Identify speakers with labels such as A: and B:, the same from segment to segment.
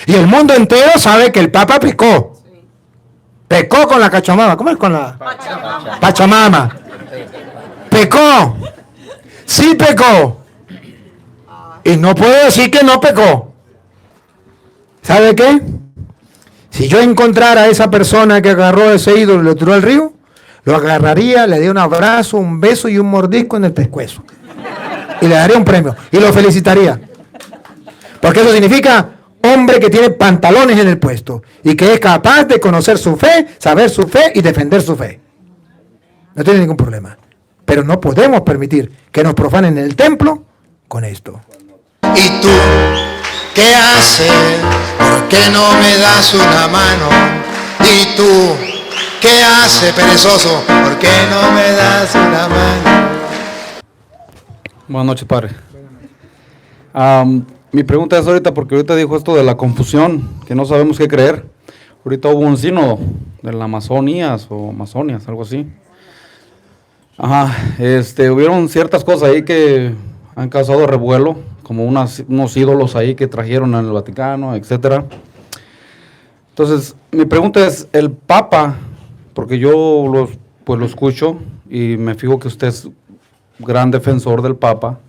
A: Y el mundo entero sabe que el Papa pecó. Pecó con la Cachamama. ¿Cómo es con la? Pachamama. Pecó. Sí pecó. Y no puedo decir que no pecó. ¿Sabe qué? Si yo encontrara a esa persona que agarró ese ídolo y lo tiró al río, lo agarraría, le daría un abrazo, un beso y un mordisco en el pescuezo. Y le daría un premio. Y lo felicitaría. Porque eso significa hombre que tiene pantalones en el puesto. Y que es capaz de conocer su fe, saber su fe y defender su fe. No tiene ningún problema. Pero no podemos permitir que nos profanen el templo con esto.
B: ¿Y tú qué haces? ¿Por qué no me das una mano? ¿Y tú qué haces, perezoso? ¿Por qué no me das una mano?
C: Buenas noches, padre. Mi pregunta es ahorita, porque ahorita dijo esto de la confusión, que no sabemos qué creer. Ahorita hubo un sínodo de la Amazonías o Amazonias, algo así. Hubieron ciertas cosas ahí que han causado revuelo, como unos ídolos ahí que trajeron al Vaticano, etcétera. Entonces, mi pregunta es, el Papa, porque yo lo escucho y me fijo que usted es gran defensor del Papa,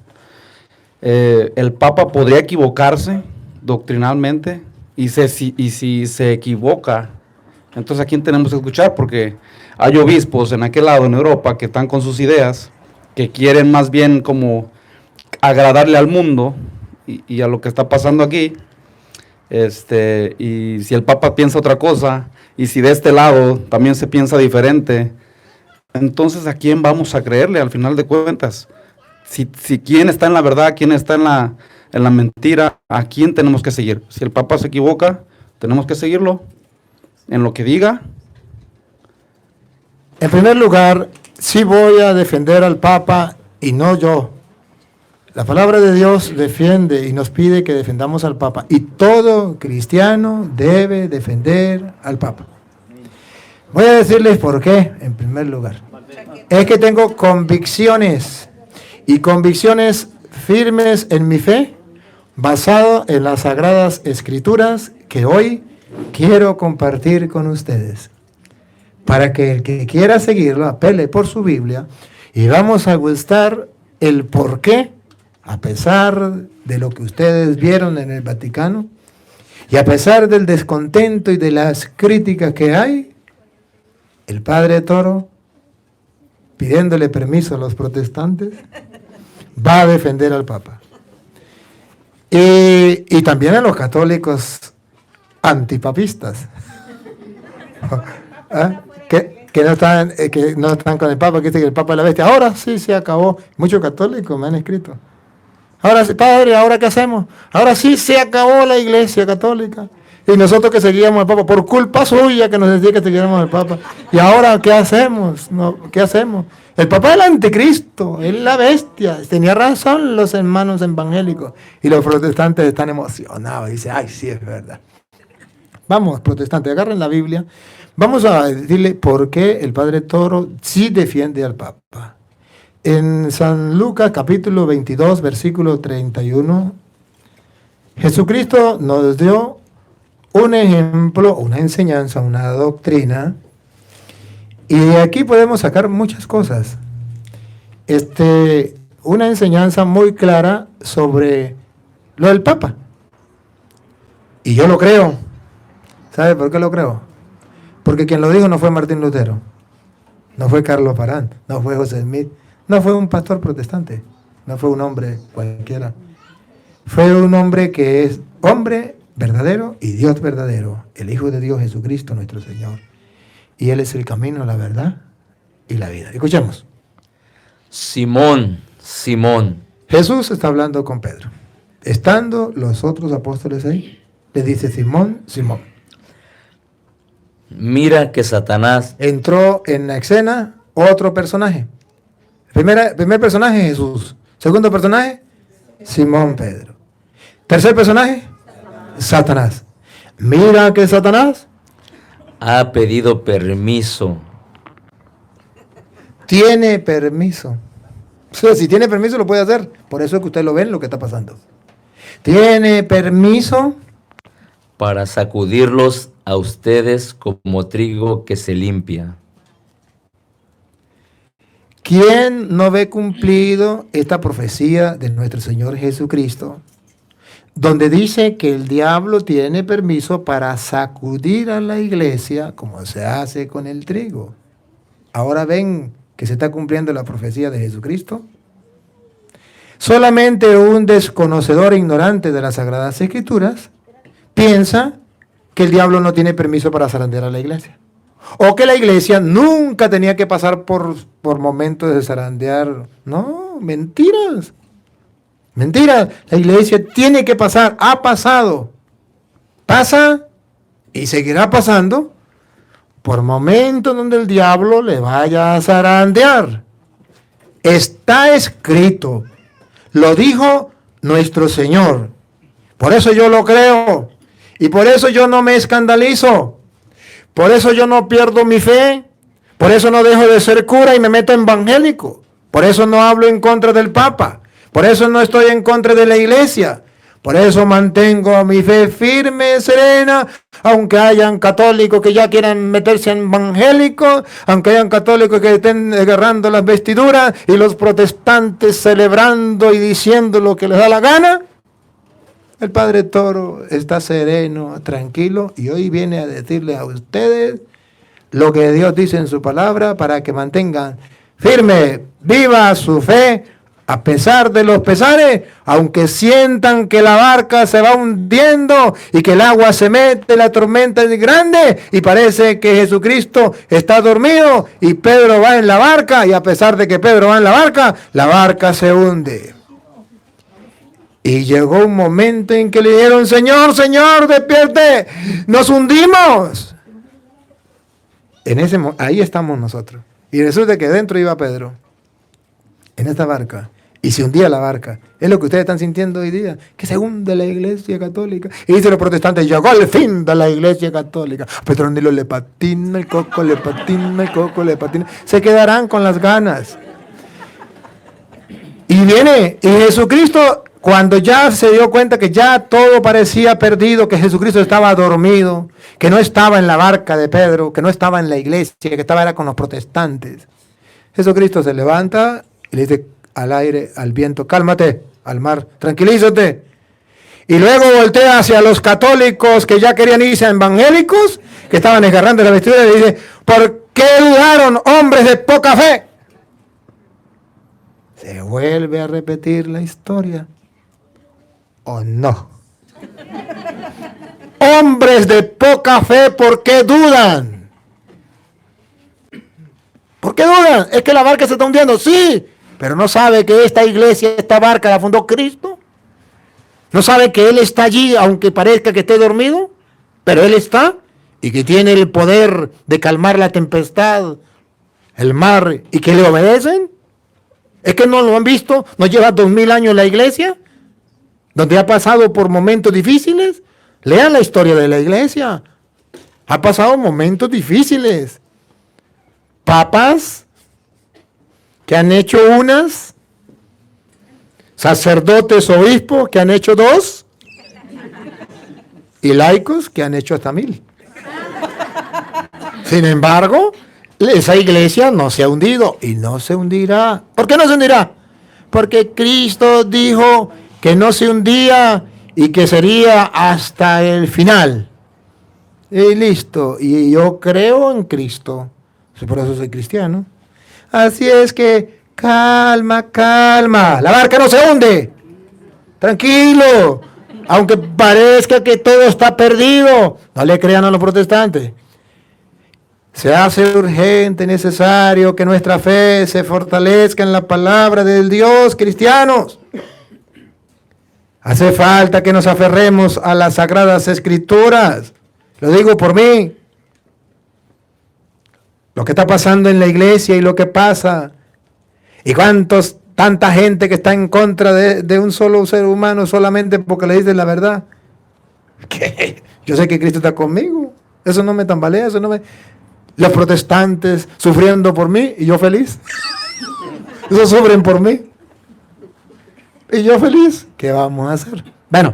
C: el Papa podría equivocarse doctrinalmente, y si se equivoca, entonces ¿a quién tenemos que escuchar? Porque hay obispos en aquel lado, en Europa, que están con sus ideas, que quieren más bien como agradarle al mundo y a lo que está pasando aquí, y si el Papa piensa otra cosa, y si de este lado también se piensa diferente, entonces ¿a quién vamos a creerle al final de cuentas? Si quién está en la verdad, quién está en la mentira, ¿a quién tenemos que seguir? Si el Papa se equivoca, tenemos que seguirlo en lo que diga.
A: En primer lugar, sí voy a defender al Papa y no yo. La palabra de Dios defiende y nos pide que defendamos al Papa. Y todo cristiano debe defender al Papa. Voy a decirles por qué, en primer lugar. Es que tengo convicciones. Y convicciones firmes en mi fe, basado en las Sagradas Escrituras que hoy quiero compartir con ustedes. Para que el que quiera seguirlo apele por su Biblia y vamos a gustar el por qué, a pesar de lo que ustedes vieron en el Vaticano y a pesar del descontento y de las críticas que hay, el Padre Toro, pidiéndole permiso a los protestantes, va a defender al Papa. Y también a los católicos antipapistas. ¿Ah? Que no están con el Papa, que dice que el Papa es la bestia. Ahora sí se acabó. Muchos católicos me han escrito. Ahora sí, padre, ¿ahora qué hacemos? Ahora sí se acabó la Iglesia Católica. Y nosotros que seguíamos al Papa, por culpa suya que nos decía que siguiéramos al Papa. ¿Y ahora qué hacemos? ¿Qué hacemos? El Papa es el anticristo, es la bestia. Tenía razón los hermanos evangélicos. Y los protestantes están emocionados. Dicen, ay, sí, es verdad. Vamos, protestantes, agarren la Biblia. Vamos a decirle por qué el Padre Toro sí defiende al Papa. En San Lucas capítulo 22, versículo 31, Jesucristo nos dio un ejemplo, una enseñanza, una doctrina, y de aquí podemos sacar muchas cosas. Una enseñanza muy clara sobre lo del Papa. Y yo lo creo. ¿Sabe por qué lo creo? Porque quien lo dijo no fue Martín Lutero, no fue Carlos Parán, no fue José Smith, no fue un pastor protestante, no fue un hombre cualquiera. Fue un hombre que es hombre verdadero y Dios verdadero, el Hijo de Dios Jesucristo nuestro Señor. Y Él es el camino, la verdad y la vida. Escuchemos.
D: Simón.
A: Jesús está hablando con Pedro. Estando los otros apóstoles ahí, le dice, Simón.
D: Mira que Satanás
A: entró en la escena otro personaje. Primer personaje, Jesús. Segundo personaje, Simón Pedro. Tercer personaje, Satanás. Mira que Satanás
D: ha pedido permiso.
A: Tiene permiso. O sea, si tiene permiso lo puede hacer. Por eso es que usted lo ve en lo que está pasando. Tiene permiso
D: para sacudirlos a ustedes como trigo que se limpia.
A: ¿Quién no ve cumplido esta profecía de nuestro Señor Jesucristo, donde dice que el diablo tiene permiso para sacudir a la iglesia como se hace con el trigo? Ahora ven que se está cumpliendo la profecía de Jesucristo. Solamente un desconocedor e ignorante de las Sagradas Escrituras piensa que el diablo no tiene permiso para zarandear a la iglesia. O que la iglesia nunca tenía que pasar por momentos de zarandear. No, mentiras. Mentiras. La iglesia tiene que pasar, ha pasado. Pasa y seguirá pasando por momentos donde el diablo le vaya a zarandear. Está escrito. Lo dijo nuestro Señor. Por eso yo lo creo. Y por eso yo no me escandalizo. Por eso yo no pierdo mi fe. Por eso no dejo de ser cura y me meto evangélico. Por eso no hablo en contra del Papa. Por eso no estoy en contra de la iglesia. Por eso mantengo mi fe firme, serena, aunque hayan católicos que ya quieran meterse en evangélicos, aunque hayan católicos que estén agarrando las vestiduras y los protestantes celebrando y diciendo lo que les da la gana. El Padre Toro está sereno, tranquilo, y hoy viene a decirle a ustedes lo que Dios dice en su palabra para que mantengan firme, viva su fe, a pesar de los pesares, aunque sientan que la barca se va hundiendo y que el agua se mete, la tormenta es grande y parece que Jesucristo está dormido y Pedro va en la barca, y a pesar de que Pedro va en la barca se hunde. Y llegó un momento en que le dijeron: Señor, Señor, despierte, nos hundimos. Ahí estamos nosotros. Y resulta que dentro iba Pedro, en esta barca, y se hundía la barca. Es lo que ustedes están sintiendo hoy día, que se hunde la iglesia católica. Y dicen los protestantes: llegó el fin de la iglesia católica. Petronilo le patina el coco, le patina el coco, le patina. Se quedarán con las ganas. Y viene, y Jesucristo, cuando ya se dio cuenta que ya todo parecía perdido, que Jesucristo estaba dormido, que no estaba en la barca de Pedro, que no estaba en la iglesia, que era con los protestantes, Jesucristo se levanta y le dice al aire, al viento: cálmate, al mar, tranquilízate. Y luego voltea hacia los católicos que ya querían irse a evangélicos, que estaban agarrando la vestidura, y le dice: ¿por qué dudaron, hombres de poca fe? Se vuelve a repetir la historia. ¿O no? Hombres de poca fe, ¿por qué dudan? ¿Por qué dudan? ¿Es que la barca se está hundiendo? Sí, pero ¿no sabe que esta iglesia, esta barca la fundó Cristo? ¿No sabe que Él está allí, aunque parezca que esté dormido? Pero Él está, y que tiene el poder de calmar la tempestad, el mar, y que le obedecen. ¿Es que no lo han visto? ¿No lleva 2000 años la iglesia? Donde ha pasado por momentos difíciles. Lean la historia de la iglesia. Ha pasado momentos difíciles. Papas que han hecho unas, sacerdotes, obispos que han hecho 2, y laicos que han hecho hasta 1000. Sin embargo, esa iglesia no se ha hundido y no se hundirá. ¿Por qué no se hundirá? Porque Cristo dijo que no se hundía y que sería hasta el final. Y listo. Y yo creo en Cristo. Por eso soy cristiano. Así es que calma, calma. La barca no se hunde. Tranquilo. Aunque parezca que todo está perdido, no le crean a los protestantes. Se hace urgente, necesario que nuestra fe se fortalezca en la palabra del Dios, cristianos. Hace falta que nos aferremos a las Sagradas Escrituras. Lo digo por mí. Lo que está pasando en la iglesia y lo que pasa. Y tanta gente que está en contra de un solo ser humano solamente porque le dicen la verdad. ¿Qué? Yo sé que Cristo está conmigo. Eso no me tambalea, eso no me... Los protestantes sufriendo por mí y yo feliz. Ellos sufren por mí. Y yo feliz. ¿Qué vamos a hacer? Bueno,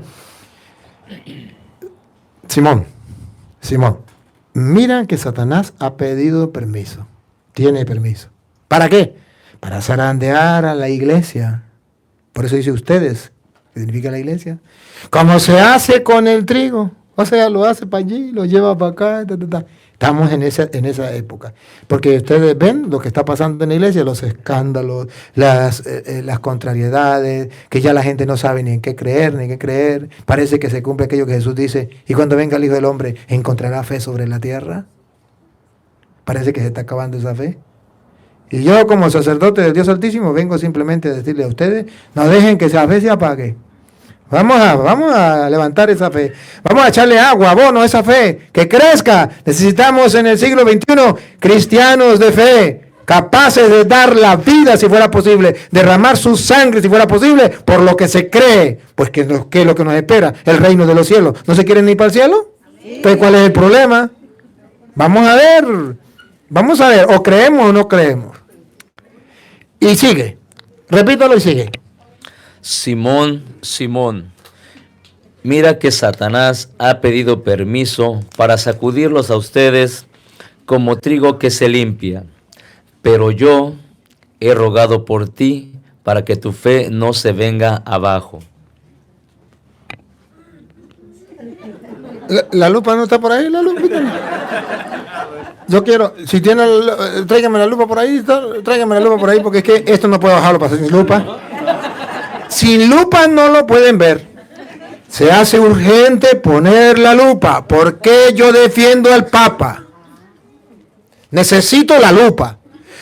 A: Simón, mira que Satanás ha pedido permiso. Tiene permiso. ¿Para qué? Para zarandear a la iglesia. Por eso dice ustedes, ¿qué significa la iglesia? Como se hace con el trigo. O sea, lo hace para allí, lo lleva para acá. Estamos en esa época. Porque ustedes ven lo que está pasando en la iglesia, los escándalos, las contrariedades, que ya la gente no sabe ni en qué creer. Parece que se cumple aquello que Jesús dice. Y cuando venga el Hijo del Hombre, ¿encontrará fe sobre la tierra? Parece que se está acabando esa fe. Y yo, como sacerdote del Dios Altísimo, vengo simplemente a decirle a ustedes, no dejen que esa fe se apague. Vamos a levantar esa fe. Vamos a echarle agua, abono a esa fe, que crezca. Necesitamos en el siglo XXI cristianos de fe, capaces de dar la vida si fuera posible, derramar su sangre si fuera posible, por lo que se cree. Pues ¿qué es lo que nos espera? El reino de los cielos. ¿No se quieren ir para el cielo? Entonces, ¿cuál es el problema? Vamos a ver, o creemos o no creemos. Y sigue, repítalo y sigue.
D: Simón, Simón, mira que Satanás ha pedido permiso para sacudirlos a ustedes como trigo que se limpia, pero yo he rogado por ti para que tu fe no se venga abajo.
A: ¿La lupa no está por ahí? ¿La lupita? Yo quiero, si tiene, tráigame la lupa por ahí, porque es que esto no puedo bajarlo para hacer sin lupa. Sin lupa no lo pueden ver. Se hace urgente poner la lupa. ¿Por qué yo defiendo al Papa? Necesito la lupa.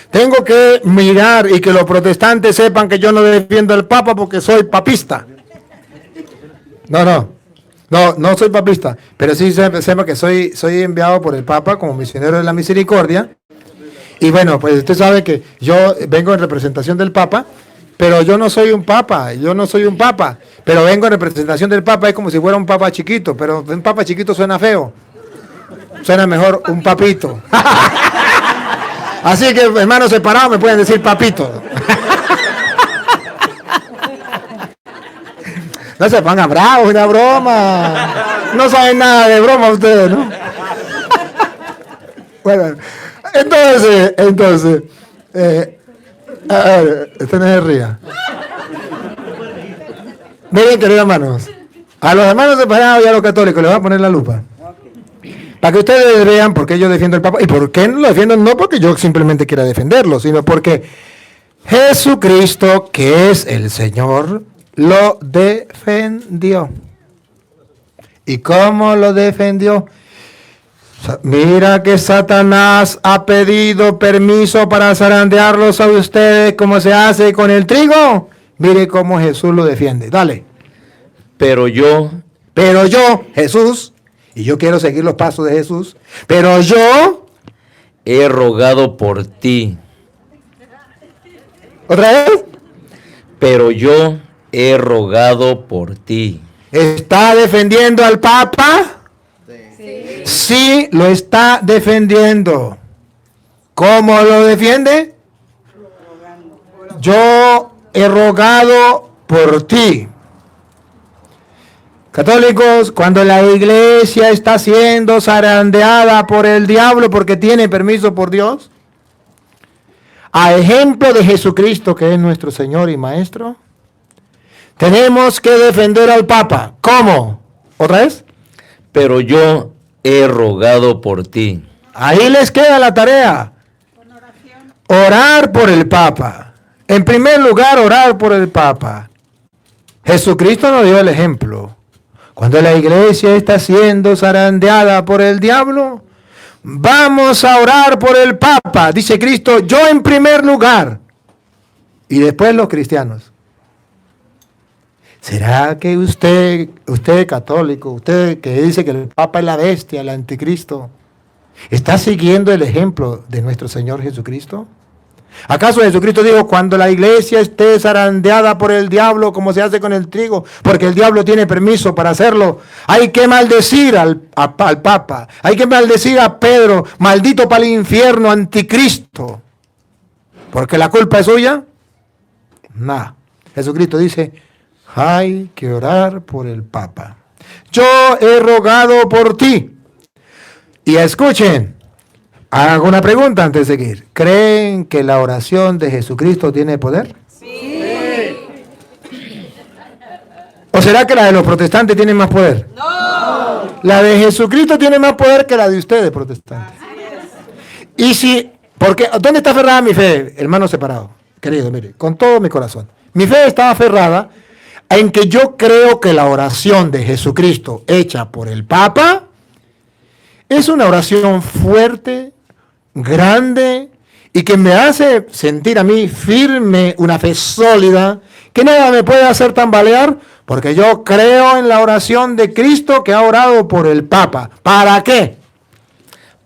A: Tengo que mirar y que los protestantes sepan que yo no defiendo al Papa porque soy papista. No soy papista, pero sí sepa que soy enviado por el Papa como misionero de la misericordia. Y bueno, pues usted sabe que yo vengo en representación del Papa, pero yo no soy un papa, pero vengo en representación del Papa, es como si fuera un papa chiquito, pero un papa chiquito suena feo, suena mejor un papito. Así que hermanos separados me pueden decir papito. No se pongan bravos, una broma. No saben nada de broma ustedes, ¿no? Bueno, entonces, a ver, usted no se ría. Miren, queridos hermanos, a los hermanos separados y a los católicos les voy a poner la lupa. Para que ustedes vean por qué yo defiendo al Papa. ¿Y por qué no lo defiendo? No porque yo simplemente quiera defenderlo, sino porque Jesucristo, que es el Señor, lo defendió. ¿Y cómo lo defendió? Mira que Satanás ha pedido permiso para zarandearlos a ustedes como se hace con el trigo. Mire cómo Jesús lo defiende. Dale. Pero yo, Jesús, y yo quiero seguir los pasos de Jesús, pero yo
D: he rogado por ti.
A: ¿Otra vez?
D: Pero yo he rogado por ti.
A: ¿Está defendiendo al Papa? Sí, lo está defendiendo. ¿Cómo lo defiende? Yo he rogado por ti. Católicos, cuando la iglesia está siendo zarandeada por el diablo porque tiene permiso por Dios, a ejemplo de Jesucristo, que es nuestro Señor y Maestro, tenemos que defender al Papa. ¿Cómo? ¿Otra vez?
D: Pero yo he rogado por ti.
A: Ahí les queda la tarea. Orar por el Papa. En primer lugar, orar por el Papa. Jesucristo nos dio el ejemplo. Cuando la iglesia está siendo zarandeada por el diablo, vamos a orar por el Papa. Dice Cristo, yo en primer lugar. Y después los cristianos. ¿Será que usted católico, usted que dice que el Papa es la bestia, el anticristo, está siguiendo el ejemplo de nuestro Señor Jesucristo? ¿Acaso Jesucristo dijo, cuando la iglesia esté zarandeada por el diablo, como se hace con el trigo, porque el diablo tiene permiso para hacerlo, hay que maldecir al Papa, hay que maldecir a Pedro, maldito para el infierno, anticristo, porque la culpa es suya? Nada. Jesucristo dice, hay que orar por el Papa. yo he rogado por ti. Y escuchen, hago una pregunta antes de seguir. ¿Creen que la oración de Jesucristo tiene poder? Sí. ¿O será que la de los protestantes tiene más poder? No. La de Jesucristo tiene más poder que la de ustedes, protestantes. Y si, porque, ¿dónde está aferrada mi fe, hermano separado? Querido, mire, con todo mi corazón. Mi fe está aferrada en que yo creo que la oración de Jesucristo hecha por el Papa es una oración fuerte, grande, y que me hace sentir a mí firme, una fe sólida, que nada me puede hacer tambalear, porque yo creo en la oración de Cristo que ha orado por el Papa. ¿Para qué?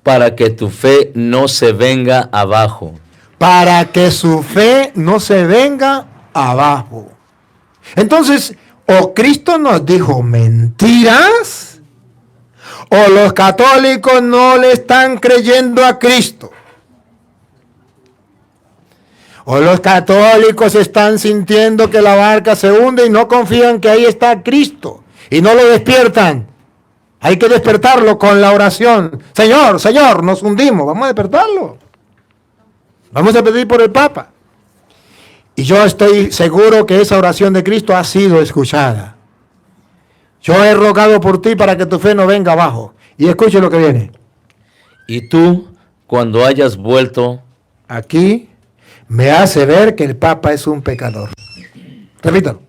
D: Para que tu fe no se venga abajo.
A: Para que su fe no se venga abajo. Entonces, o Cristo nos dijo mentiras, o los católicos no le están creyendo a Cristo. O los católicos están sintiendo que la barca se hunde y no confían que ahí está Cristo. Y no lo despiertan. Hay que despertarlo con la oración. Señor, Señor, nos hundimos. Vamos a despertarlo. Vamos a pedir por el Papa. Y yo estoy seguro que esa oración de Cristo ha sido escuchada. Yo he rogado por ti para que tu fe no venga abajo. Y escuche lo que viene.
D: Y tú, cuando hayas vuelto,
A: aquí me hace ver que el Papa es un pecador. Repítalo.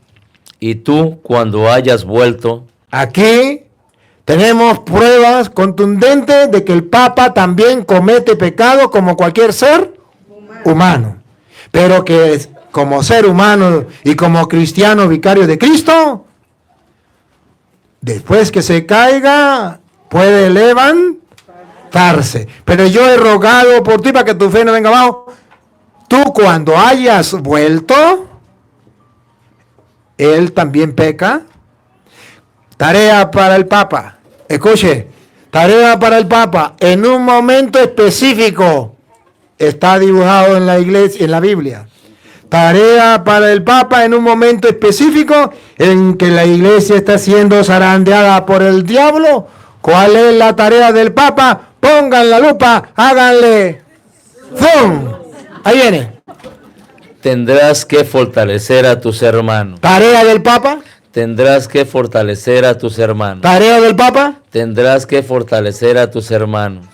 D: Y tú, cuando hayas vuelto,
A: aquí tenemos pruebas contundentes de que el Papa también comete pecado como cualquier ser humano. Pero que como ser humano y como cristiano vicario de Cristo, después que se caiga, puede levantarse. Pero yo he rogado por ti para que tu fe no venga abajo. Tú cuando hayas vuelto, él también peca. Tarea para el Papa. Escuche, tarea para el Papa. En un momento específico está dibujado en la iglesia, en la Biblia. Tarea para el Papa en un momento específico en que la iglesia está siendo zarandeada por el diablo. ¿Cuál es la tarea del Papa? Pongan la lupa, háganle ¡zoom! Ahí viene.
D: Tendrás que fortalecer a tus hermanos.
A: Tarea del Papa.
D: Tendrás que fortalecer a tus hermanos.
A: Tarea del Papa.
D: Tendrás que fortalecer a tus hermanos.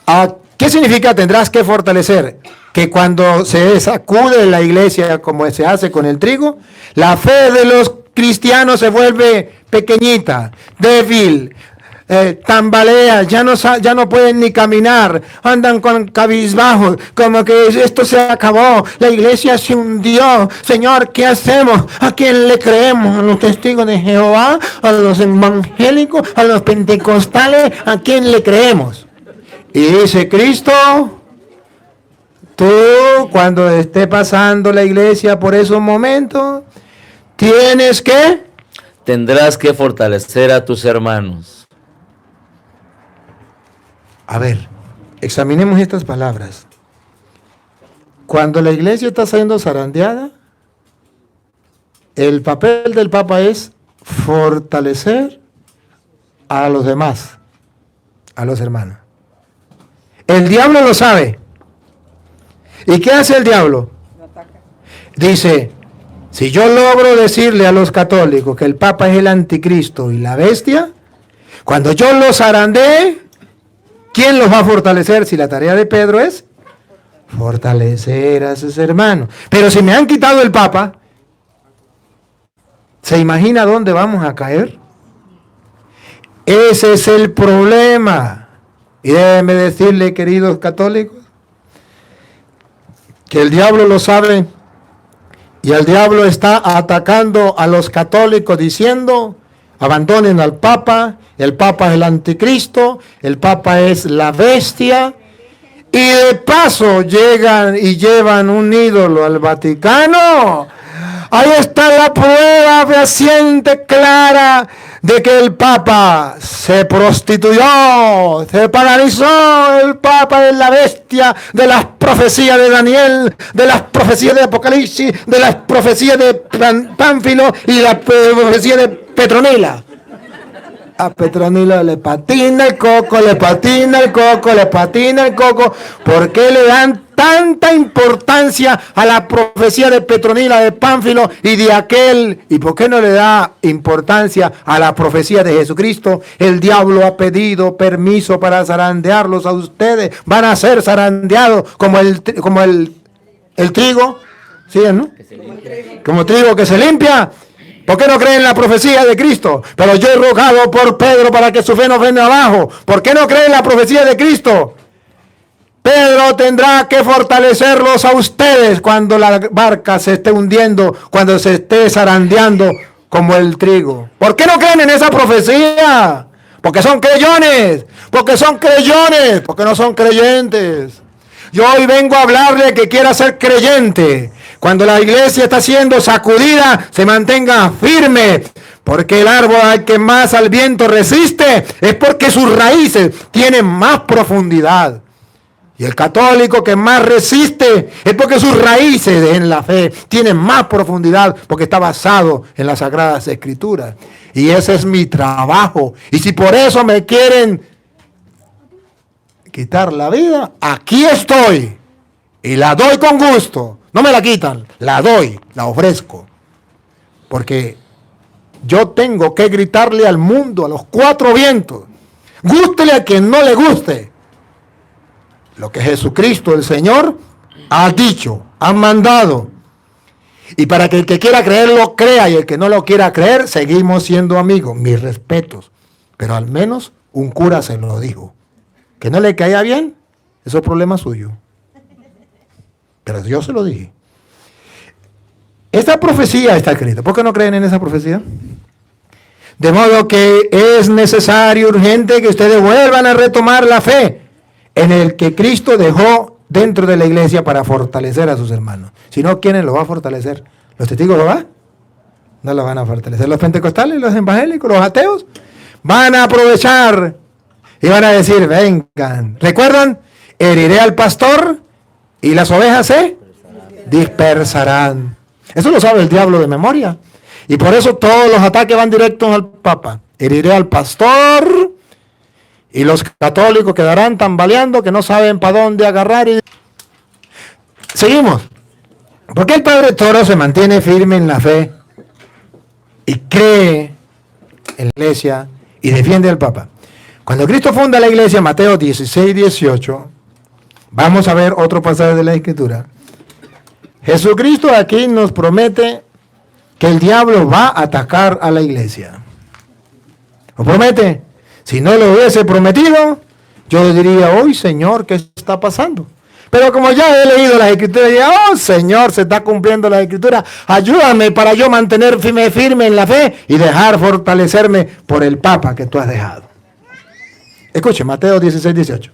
A: ¿Qué significa tendrás que fortalecer? Que cuando se sacude la iglesia como se hace con el trigo, la fe de los cristianos se vuelve pequeñita, débil, tambalea, ya no pueden ni caminar, andan con cabizbajos, como que esto se acabó, la iglesia se hundió. Señor, ¿qué hacemos? ¿A quién le creemos? ¿A los testigos de Jehová? ¿A los evangélicos? ¿A los pentecostales? ¿A quién le creemos? Y dice Cristo, tú cuando esté pasando la iglesia por esos momentos, tienes que...
D: Tendrás que fortalecer a tus hermanos.
A: A ver, examinemos estas palabras. Cuando la iglesia está siendo zarandeada, el papel del Papa es fortalecer a los demás, a los hermanos. El diablo lo sabe. ¿Y qué hace el diablo? Dice, si yo logro decirle a los católicos que el Papa es el anticristo y la bestia, cuando yo los zarandee, ¿quién los va a fortalecer si la tarea de Pedro es fortalecer a sus hermanos? Pero si me han quitado el Papa, ¿se imagina dónde vamos a caer? Ese es el problema. Y déjenme decirle, queridos católicos, que el diablo lo sabe y el diablo está atacando a los católicos diciendo, abandonen al Papa, el Papa es el anticristo, el Papa es la bestia, y de paso llegan y llevan un ídolo al Vaticano. Ahí está la prueba fehaciente, clara, de que el Papa se prostituyó, se paganizó. El Papa es la bestia de las profecías de Daniel, de las profecías de Apocalipsis, de las profecías de Pánfilo y la profecía de Petronila. A Petronilo le patina el coco, le patina el coco, le patina el coco. ¿Por qué le dan tanta importancia a la profecía de Petronila, de Pánfilo y de aquel? ¿Y por qué no le da importancia a la profecía de Jesucristo? El diablo ha pedido permiso para zarandearlos a ustedes. Van a ser zarandeados como el trigo. ¿Sí, no? Como trigo que se limpia. ¿Por qué no creen en la profecía de Cristo? Pero yo he rogado por Pedro para que su fe no venga abajo. ¿Por qué no creen en la profecía de Cristo? Pedro tendrá que fortalecerlos a ustedes cuando la barca se esté hundiendo, cuando se esté zarandeando como el trigo. ¿Por qué no creen en esa profecía? Porque son creyones, porque son creyones, porque no son creyentes. Yo hoy vengo a hablarle que quiera ser creyente. Cuando la iglesia está siendo sacudida, se mantenga firme. Porque el árbol al que más al viento resiste es porque sus raíces tienen más profundidad. Y el católico que más resiste es porque sus raíces en la fe tienen más profundidad, porque está basado en las Sagradas Escrituras. Y ese es mi trabajo. Y si por eso me quieren quitar la vida, aquí estoy. Y la doy con gusto. No me la quitan, la doy, la ofrezco. Porque yo tengo que gritarle al mundo, a los cuatro vientos. Gústele a quien no le guste. Lo que Jesucristo, el Señor, ha dicho, ha mandado. Y para que el que quiera creer lo crea y el que no lo quiera creer, seguimos siendo amigos. Mis respetos. Pero al menos un cura se lo dijo. Que no le caía bien, eso es problema suyo. Pero yo se lo dije. Esta profecía está escrita. ¿Por qué no creen en esa profecía? De modo que es necesario, urgente, que ustedes vuelvan a retomar la fe en el que Cristo dejó dentro de la iglesia para fortalecer a sus hermanos. Si no, ¿quiénes lo va a fortalecer? ¿Los testigos lo van? No lo van a fortalecer. ¿Los pentecostales, los evangélicos, los ateos? Van a aprovechar y van a decir, vengan. ¿Recuerdan? Heriré al pastor y las ovejas se dispersarán. Eso lo sabe el diablo de memoria. Y por eso todos los ataques van directos al Papa. Heriré al pastor y los católicos quedarán tambaleando que no saben para dónde agarrar. Seguimos. ¿Por qué el Padre Toro se mantiene firme en la fe y cree en la iglesia y defiende al Papa? Cuando Cristo funda la iglesia, Mateo 16, 18, vamos a ver otro pasaje de la Escritura. Jesucristo aquí nos promete que el diablo va a atacar a la iglesia. ¿Lo promete? Si no lo hubiese prometido, yo diría, hoy Señor, ¿qué está pasando? Pero como ya he leído las Escrituras, diría, oh Señor, se está cumpliendo la Escritura, ayúdame para yo mantener firme en la fe y dejar fortalecerme por el Papa que tú has dejado. Escuche, Mateo 16, 18.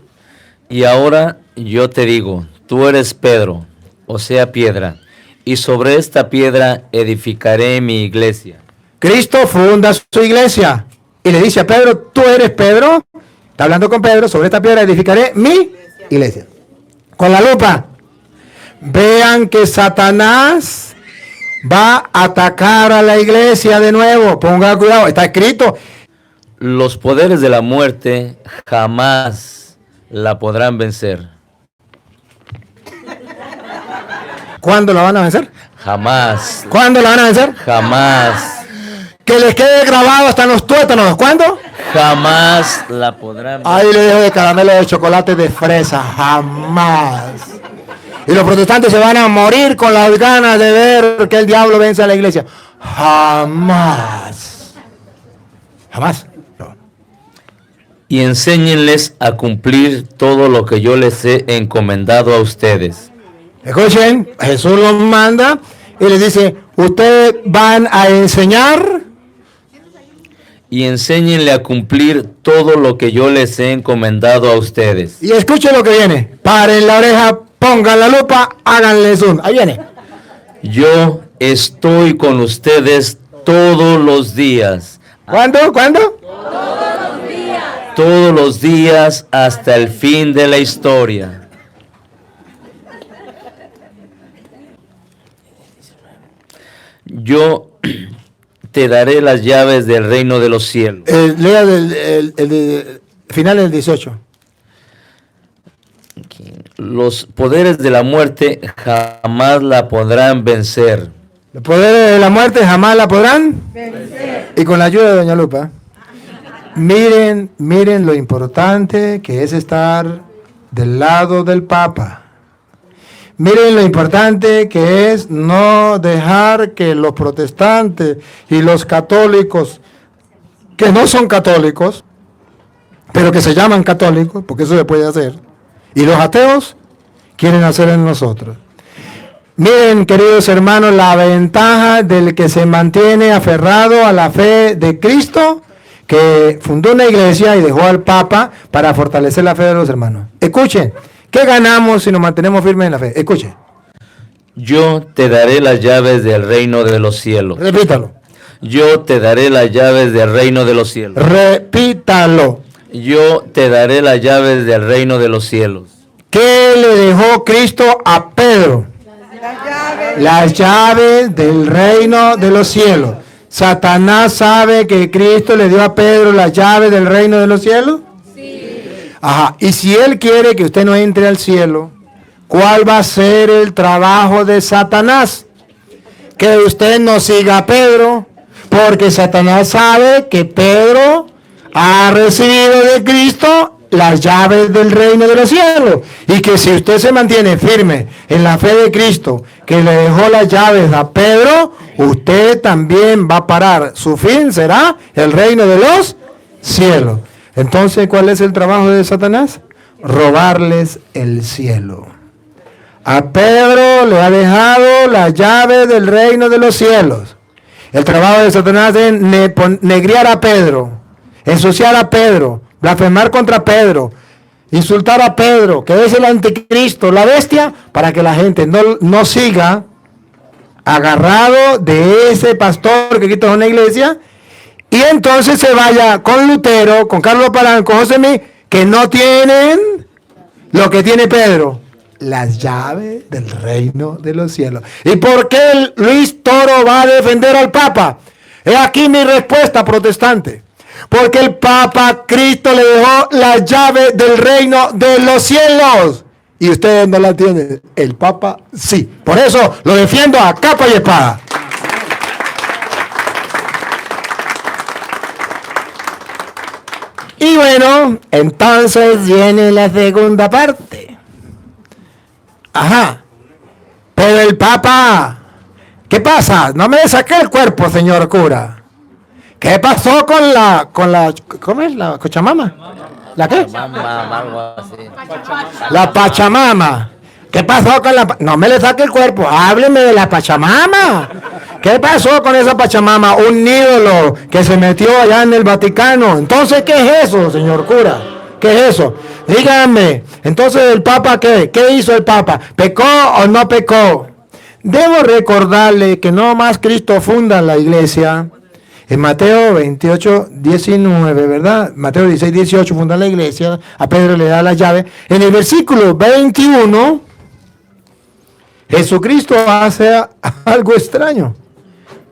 D: Y ahora yo te digo, tú eres Pedro, o sea, piedra, y sobre esta piedra edificaré mi iglesia.
A: Cristo funda su iglesia y le dice a Pedro, tú eres Pedro, está hablando con Pedro, sobre esta piedra edificaré mi iglesia. Con la lupa, vean que Satanás va a atacar a la iglesia de nuevo, pongan cuidado, está escrito.
D: Los poderes de la muerte jamás la podrán vencer.
A: ¿Cuándo la van a vencer?
D: Jamás.
A: ¿Cuándo la van a vencer?
D: Jamás.
A: Que les quede grabado hasta en los tuétanos. ¿Cuándo?
D: Jamás la podrán vencer.
A: Ahí le dejo de caramelo de chocolate de fresa. Jamás. Y los protestantes se van a morir con las ganas de ver que el diablo vence a la iglesia. Jamás. Jamás. No.
D: Y enséñenles a cumplir todo lo que yo les he encomendado a ustedes.
A: Escuchen, Jesús los manda y les dice, ustedes van a enseñar.
D: Y enséñenle a cumplir todo lo que yo les he encomendado a ustedes.
A: Y escuchen lo que viene. Paren la oreja, pongan la lupa, háganle zoom. Ahí viene.
D: Yo estoy con ustedes todos los días.
A: ¿Cuándo? ¿Cuándo?
D: Todos los días hasta el fin de la historia. Yo te daré las llaves del reino de los cielos.
A: Lea final del 18.
D: Los poderes de la muerte jamás la podrán vencer.
A: Los poderes de la muerte jamás la podrán vencer. Y con la ayuda de doña Lupa, miren lo importante que es estar del lado del Papa. Miren lo importante que es no dejar que los protestantes y los católicos, que no son católicos, pero que se llaman católicos, porque eso se puede hacer, y los ateos quieren hacer en nosotros. Miren, queridos hermanos, la ventaja del que se mantiene aferrado a la fe de Cristo, que fundó una iglesia y dejó al Papa para fortalecer la fe de los hermanos. Escuchen, ¿qué ganamos si nos mantenemos firmes en la fe? Escuchen.
D: Yo te daré las llaves del reino de los cielos.
A: Repítalo.
D: Yo te daré las llaves del reino de los cielos.
A: Repítalo.
D: Yo te daré las llaves del reino de los cielos.
A: ¿Qué le dejó Cristo a Pedro? Las llaves del reino de los cielos. ¿Satanás sabe que Cristo le dio a Pedro las llaves del reino de los cielos? Sí. Ajá. Y si él quiere que usted no entre al cielo, ¿cuál va a ser el trabajo de Satanás? Que usted no siga a Pedro, porque Satanás sabe que Pedro ha recibido de Cristo las llaves del reino de los cielos, y que si usted se mantiene firme en la fe de Cristo, que le dejó las llaves a Pedro, usted también va a parar. Su fin será el reino de los cielos. Entonces, ¿cuál es el trabajo de Satanás? Robarles el cielo. A Pedro le ha dejado las llaves del reino de los cielos. El trabajo de Satanás es negriar a Pedro, ensuciar a Pedro, blasfemar contra Pedro, insultar a Pedro, que es el anticristo, la bestia, para que la gente no siga agarrado de ese pastor que quita una iglesia, y entonces se vaya con Lutero, con Carlos Palán, con José Mí, que no tienen lo que tiene Pedro, las llaves del reino de los cielos. ¿Y por qué Luis Toro va a defender al Papa? He aquí mi respuesta, protestante. Porque el Papa Cristo le dejó la llave del reino de los cielos. Y ustedes no la tienen. El Papa sí. Por eso lo defiendo a capa y espada. Y bueno, entonces viene la segunda parte. Ajá. Pero el Papa, ¿qué pasa? No me saqué el cuerpo, señor cura. ¿Qué pasó con la, ¿cómo es? ¿La Cochamama? ¿La qué? La Pachamama. ¿Qué pasó con la, no me le saque el cuerpo, hábleme de la Pachamama? ¿Qué pasó con esa Pachamama? Un ídolo que se metió allá en el Vaticano. Entonces, ¿qué es eso, señor cura? ¿Qué es eso? Díganme. Entonces, ¿el Papa qué? ¿Qué hizo el Papa? ¿Pecó o no pecó? Debo recordarle que no más Cristo funda la iglesia. En Mateo 28, 19, ¿verdad? Mateo 16, 18 funda la iglesia, a Pedro le da la llave. En el versículo 21, Jesucristo hace algo extraño.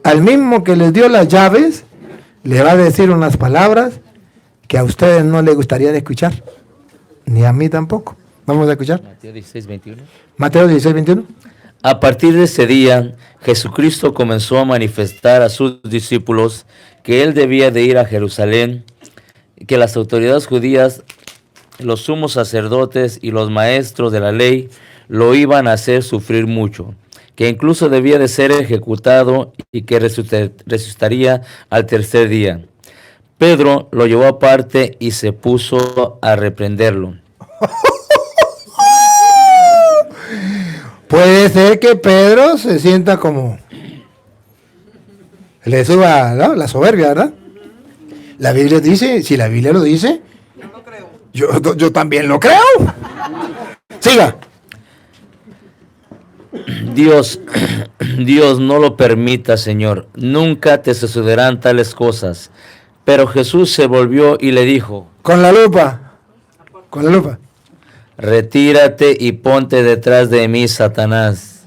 A: Al mismo que les dio las llaves, le va a decir unas palabras que a ustedes no les gustaría de escuchar, ni a mí tampoco. Vamos a escuchar.
D: Mateo 16, 21.
A: Mateo 16, 21.
D: A partir de ese día, Jesucristo comenzó a manifestar a sus discípulos que él debía de ir a Jerusalén, que las autoridades judías, los sumos sacerdotes y los maestros de la ley lo iban a hacer sufrir mucho, que incluso debía de ser ejecutado y que resucitaría al tercer día. Pedro lo llevó aparte y se puso a reprenderlo.
A: Puede ser que Pedro se sienta como, le suba, ¿no?, la soberbia, ¿verdad? La Biblia dice, si la Biblia lo dice, yo también lo creo. Siga.
D: Dios no lo permita, Señor. Nunca te sucederán tales cosas. Pero Jesús se volvió y le dijo,
A: Con la lupa.
D: retírate y ponte detrás de mí, Satanás.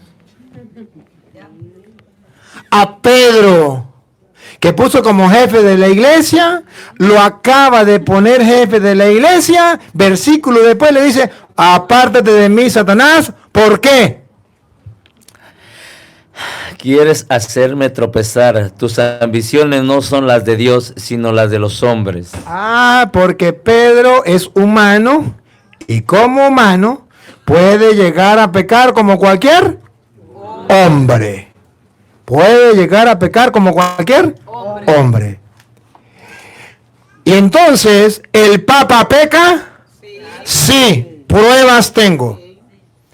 A: A Pedro, que puso como jefe de la iglesia, lo acaba de poner jefe de la iglesia, versículo después le dice, apártate de mí, Satanás, ¿por qué?
D: Quieres hacerme tropezar. Tus ambiciones no son las de Dios, sino las de los hombres.
A: Porque Pedro es humano y como humano puede llegar a pecar como cualquier hombre. Puede llegar a pecar como cualquier hombre. Y entonces, ¿el Papa peca? Sí, pruebas tengo.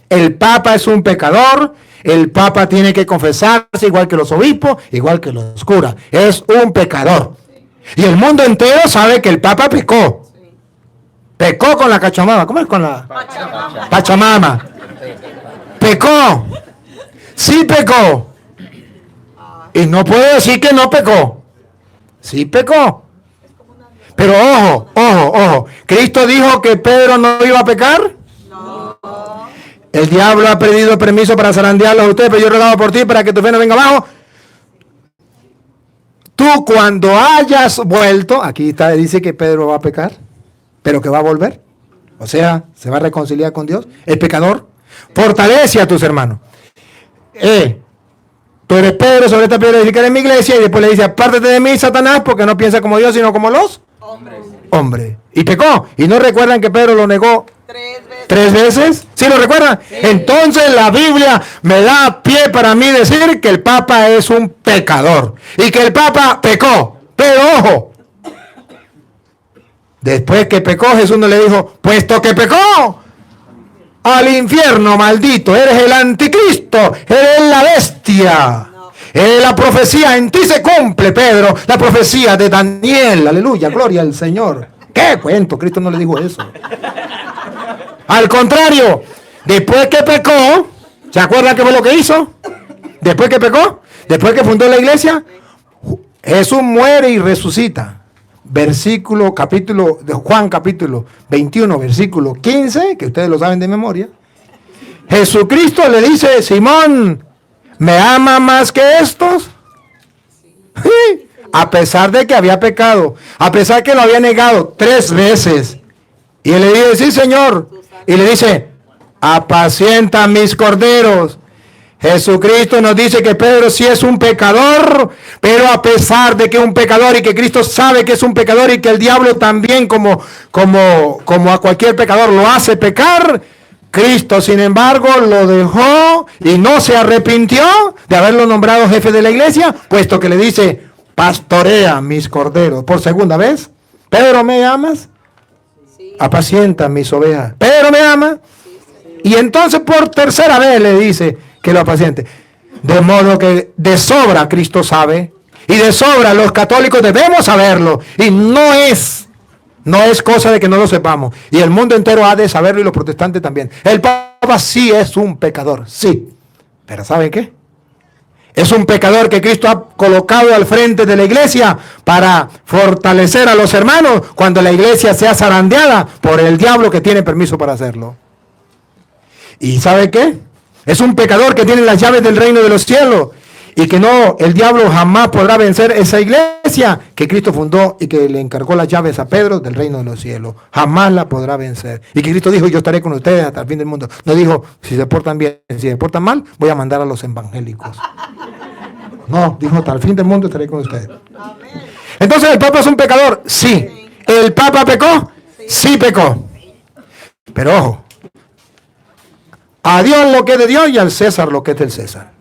A: El Papa es un pecador. El Papa tiene que confesarse igual que los obispos, igual que los curas. Es un pecador. Y el mundo entero sabe que el Papa pecó. Pecó con la Pachamama. ¿Cómo es con la Pachamama? Pecó. Sí pecó. Y no puede decir que no pecó. Sí pecó. Pero ojo, ojo, ojo. ¿Cristo dijo que Pedro no iba a pecar? No. El diablo ha pedido permiso para zarandearlo a usted, pero yo he rogado por ti para que tu fe no venga abajo. Tú cuando hayas vuelto, aquí está, dice que Pedro va a pecar, pero que va a volver. O sea, se va a reconciliar con Dios. El pecador fortalece a tus hermanos. Tú eres Pedro, sobre esta piedra edificaré en mi iglesia, y después le dice, apártate de mí, Satanás, porque no piensa como Dios, sino como los hombres. Y pecó. ¿Y no recuerdan que Pedro lo negó 3 veces? ¿Sí lo recuerdan? Sí. Entonces la Biblia me da pie para mí decir que el Papa es un pecador. Y que el Papa pecó. Pero ojo, después que pecó, Jesús no le dijo, puesto que pecó, al infierno, maldito, eres el anticristo, eres la bestia. La profecía en ti se cumple, Pedro, la profecía de Daniel, aleluya, gloria al Señor. ¿Qué cuento? Cristo no le dijo eso. Al contrario, después que pecó, ¿se acuerdan qué fue lo que hizo? Después que pecó, después que fundó la iglesia, Jesús muere y resucita. Capítulo de Juan, capítulo 21, versículo 15, que ustedes lo saben de memoria. Jesucristo le dice, Simón, ¿me ama más que estos? Sí. A pesar de que había pecado, a pesar que lo había negado 3 veces. Y él le dice, sí, Señor. Y le dice, apacienta mis corderos. Jesucristo nos dice que Pedro sí es un pecador, pero a pesar de que es un pecador y que Cristo sabe que es un pecador y que el diablo también como a cualquier pecador lo hace pecar, Cristo sin embargo lo dejó y no se arrepintió de haberlo nombrado jefe de la iglesia, puesto que le dice, pastorea mis corderos. Por segunda vez, Pedro, ¿me amas? Apacienta mis ovejas. Pedro, ¿me ama? Y entonces por tercera vez le dice que lo apaciente. De modo que de sobra Cristo sabe, y de sobra los católicos debemos saberlo, y no es cosa de que no lo sepamos, y el mundo entero ha de saberlo, y los protestantes también. El Papa sí es un pecador, sí, pero ¿saben qué? Es un pecador que Cristo ha colocado al frente de la iglesia para fortalecer a los hermanos cuando la iglesia sea zarandeada por el diablo que tiene permiso para hacerlo. ¿Y sabe qué? Es un pecador que tiene las llaves del reino de los cielos y que el diablo jamás podrá vencer esa iglesia que Cristo fundó y que le encargó las llaves a Pedro del reino de los cielos. Jamás la podrá vencer. Y que Cristo dijo, yo estaré con ustedes hasta el fin del mundo. No dijo, si se portan bien, si se portan mal, voy a mandar a los evangélicos. No, dijo, hasta el fin del mundo estaré con ustedes. Entonces, ¿el Papa es un pecador? Sí. ¿El Papa pecó? Sí pecó. Pero ojo, a Dios lo que es de Dios y al César lo que es del César.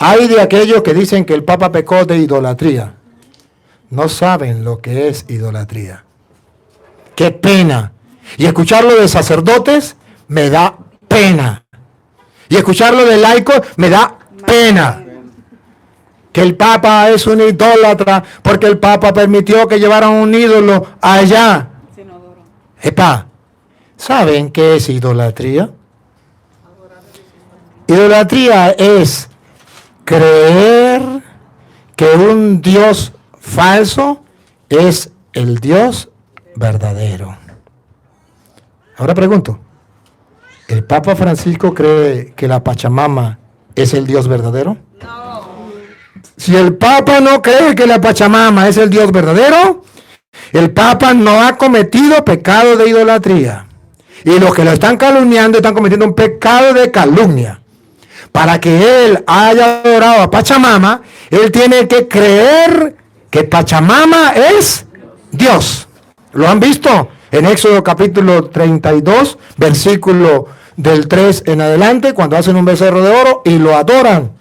A: Hay de aquellos que dicen que el Papa pecó de idolatría. No saben lo que es idolatría. ¡Qué pena! Y escucharlo de sacerdotes me da pena. Y escucharlo de laicos me da pena. Que el Papa es un idólatra porque el Papa permitió que llevaran un ídolo allá. Epa, ¿saben qué es idolatría? Idolatría es creer que un Dios falso es el Dios verdadero. Ahora pregunto, ¿el Papa Francisco cree que la Pachamama es el Dios verdadero? No. Si el Papa no cree que la Pachamama es el Dios verdadero, el Papa no ha cometido pecado de idolatría. Y los que lo están calumniando están cometiendo un pecado de calumnia. Para que él haya adorado a Pachamama, él tiene que creer que Pachamama es Dios. ¿Lo han visto? En Éxodo capítulo 32, versículo del 3 en adelante, cuando hacen un becerro de oro y lo adoran.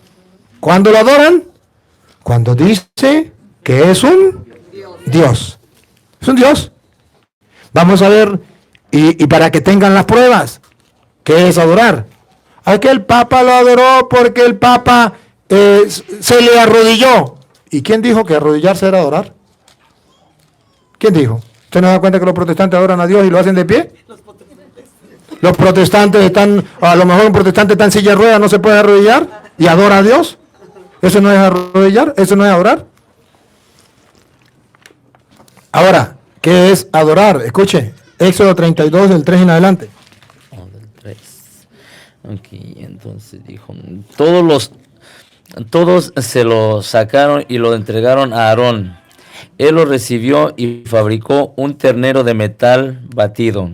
A: ¿Cuándo lo adoran? Cuando dice que es un Dios. Es un Dios. Vamos a ver, y para que tengan las pruebas, ¿qué es adorar? Aquel Papa lo adoró porque el Papa se le arrodilló. ¿Y quién dijo que arrodillarse era adorar? ¿Quién dijo? ¿Usted no da cuenta que los protestantes adoran a Dios y lo hacen de pie? Los protestantes están, a lo mejor un protestante está en silla de ruedas, no se puede arrodillar y adora a Dios. ¿Eso no es arrodillar? ¿Eso no es adorar? Ahora, ¿qué es adorar? Escuche, Éxodo 32, del 3 en adelante.
D: Del 3. Ok, entonces dijo, todos se lo sacaron y lo entregaron a Aarón. Él lo recibió y fabricó un ternero de metal batido.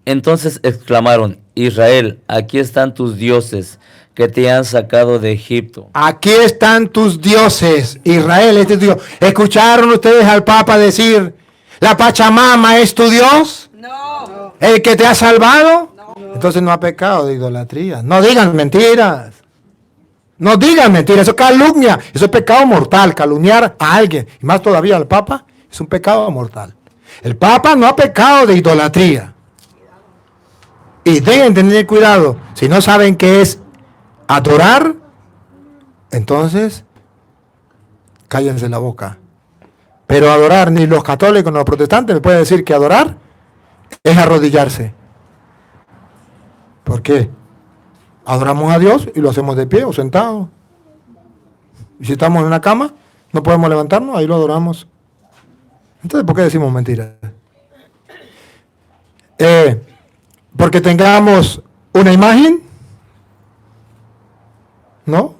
D: Entonces exclamaron, Israel, aquí están tus dioses que te han sacado de Egipto.
A: Aquí están tus dioses, Israel, este es tu Dios. ¿Escucharon ustedes al Papa decir, la Pachamama es tu Dios?
E: No.
A: ¿El que te ha salvado?
E: No.
A: Entonces no ha pecado de idolatría. No digan mentiras. No digan mentiras, eso es calumnia, eso es pecado mortal, calumniar a alguien, y más todavía al Papa, es un pecado mortal. El Papa no ha pecado de idolatría. Y deben tener cuidado, si no saben qué es adorar, entonces cállense la boca. Pero adorar, ni los católicos ni los protestantes me pueden decir que adorar es arrodillarse. ¿Por qué? Adoramos a Dios y lo hacemos de pie o sentado. Y si estamos en una cama, no podemos levantarnos, ahí lo adoramos. Entonces, ¿por qué decimos mentiras? Porque tengamos una imagen, ¿no?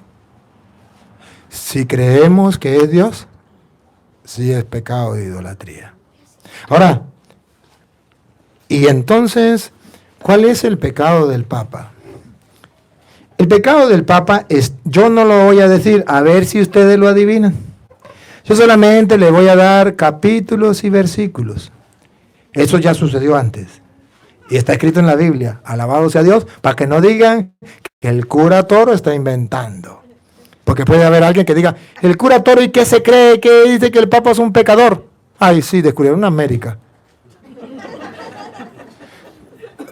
A: Si creemos que es Dios, sí es pecado de idolatría. Ahora, y entonces, ¿cuál es el pecado del Papa? El pecado del Papa es, yo no lo voy a decir, a ver si ustedes lo adivinan. Yo solamente le voy a dar capítulos y versículos. Eso ya sucedió antes. Y está escrito en la Biblia. Alabado sea Dios, para que no digan que el cura Toro está inventando. Porque puede haber alguien que diga, el cura Toro, ¿y qué se cree? Que dice que el Papa es un pecador. Ay, sí, descubrieron una América.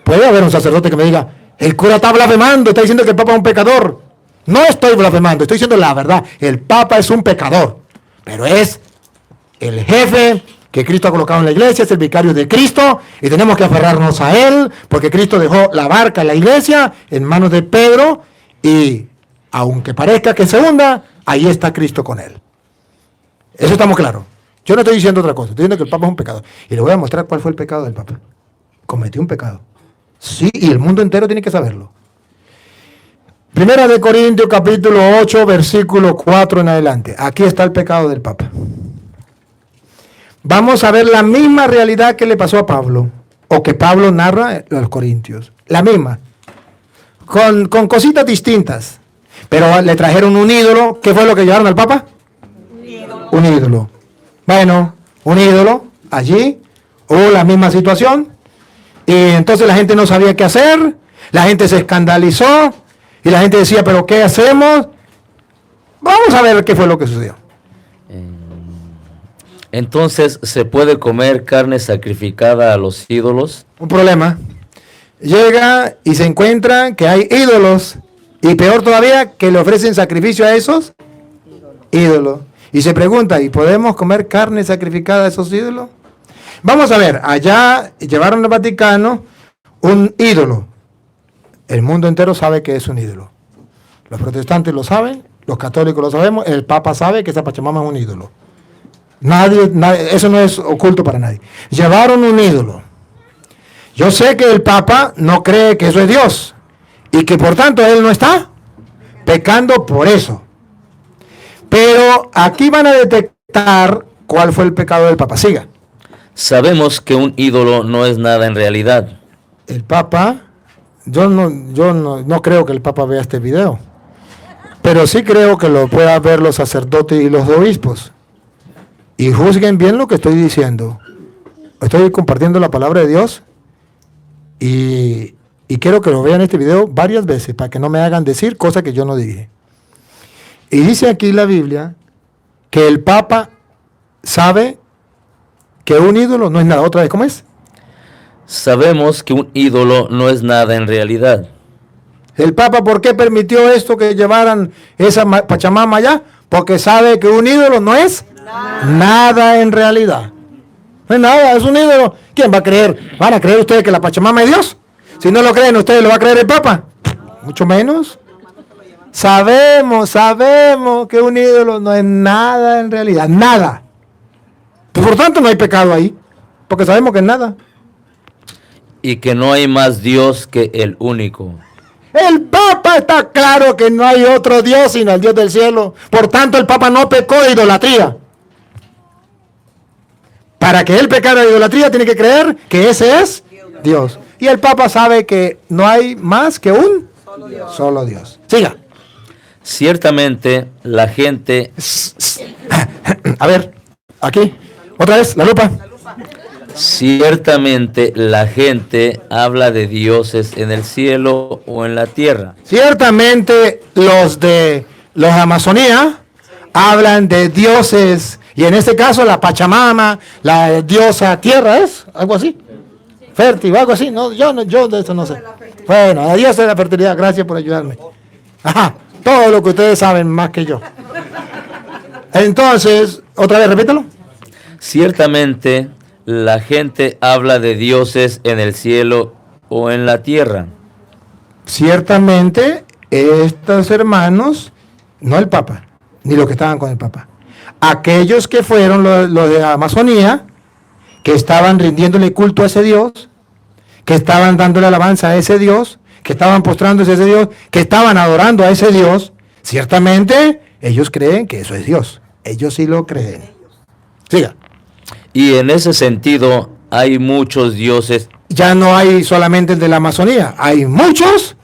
A: Puede haber un sacerdote que me diga, el cura está blasfemando, está diciendo que el Papa es un pecador. No estoy blasfemando, estoy diciendo la verdad. El Papa es un pecador, pero es el jefe que Cristo ha colocado en la iglesia, es el vicario de Cristo, y tenemos que aferrarnos a él, porque Cristo dejó la barca en la iglesia en manos de Pedro, y aunque parezca que se hunda, ahí está Cristo con él. Eso estamos claros. Yo no estoy diciendo otra cosa, estoy diciendo que el Papa es un pecador. Y le voy a mostrar cuál fue el pecado del Papa. Cometió un pecado. Sí, y el mundo entero tiene que saberlo. Primera de Corintios, capítulo 8, versículo 4 en adelante. Aquí está el pecado del Papa. Vamos a ver la misma realidad que le pasó a Pablo, o que Pablo narra a los Corintios. La misma. Con cositas distintas. Pero le trajeron un ídolo. ¿Qué fue lo que llevaron al Papa? Un ídolo. Bueno, un ídolo. Allí hubo la misma situación. Y entonces la gente no sabía qué hacer, la gente se escandalizó y la gente decía, ¿pero qué hacemos? Vamos a ver qué fue lo que sucedió.
D: Entonces, ¿se puede comer carne sacrificada a los ídolos?
A: Un problema. Llega y se encuentra que hay ídolos y peor todavía que le ofrecen sacrificio a esos ídolos. Y se pregunta, ¿y podemos comer carne sacrificada a esos ídolos? Vamos a ver, allá llevaron al Vaticano un ídolo. El mundo entero sabe que es un ídolo. Los protestantes lo saben, los católicos lo sabemos, el Papa sabe que esa Pachamama es un ídolo. Nadie, eso no es oculto para nadie. Llevaron un ídolo. Yo sé que el Papa no cree que eso es Dios y que por tanto él no está pecando por eso. Pero aquí van a detectar cuál fue el pecado del Papa. Siga.
D: Sabemos que un ídolo no es nada en realidad.
A: El Papa, yo no creo que el Papa vea este video, pero sí creo que lo puedan ver los sacerdotes y los obispos. Y juzguen bien lo que estoy diciendo. Estoy compartiendo la palabra de Dios y quiero que lo vean este video varias veces para que no me hagan decir cosas que yo no dije. Y dice aquí la Biblia que el Papa sabe que un ídolo no es nada. Otra vez, ¿cómo es?
D: Sabemos que un ídolo no es nada en realidad.
A: El Papa, ¿por qué permitió esto que llevaran esa Pachamama allá? Porque sabe que un ídolo no es nada en realidad. No es nada, es un ídolo. ¿Quién va a creer? ¿Van a creer ustedes que la Pachamama es Dios? Si no lo creen, ¿ustedes lo va a creer el Papa? Mucho menos. Sabemos que un ídolo no es nada en realidad, nada. Por tanto, no hay pecado ahí, porque sabemos que es nada.
D: Y que no hay más Dios que el único.
A: El Papa está claro que no hay otro Dios sino el Dios del cielo. Por tanto, el Papa no pecó de idolatría. Para que él pecara de idolatría, tiene que creer que ese es Dios. Y el Papa sabe que no hay más que un solo Dios. Siga.
D: Ciertamente la gente,
A: A ver, aquí, otra vez, la lupa.
D: ciertamente la gente habla de dioses en el cielo o en la tierra.
A: Ciertamente los de los Amazonía hablan de dioses, y en este caso la Pachamama, la diosa tierra, ¿es? Algo así. Fértil, algo así. No, yo de eso no sé. Bueno, la diosa de la fertilidad, gracias por ayudarme. Ajá, todo lo que ustedes saben más que yo. Entonces, otra vez, repítalo.
D: Ciertamente la gente habla de dioses en el cielo o en la tierra.
A: Ciertamente, estos hermanos, no el Papa, ni los que estaban con el Papa, aquellos que fueron los de Amazonía, que estaban rindiéndole culto a ese Dios, que estaban dándole alabanza a ese Dios, que estaban postrándose a ese Dios, que estaban adorando a ese Dios, ciertamente ellos creen que eso es Dios. Ellos sí lo creen. Siga.
D: Y en ese sentido hay muchos dioses.
A: Ya no hay solamente el de la Amazonía, hay muchos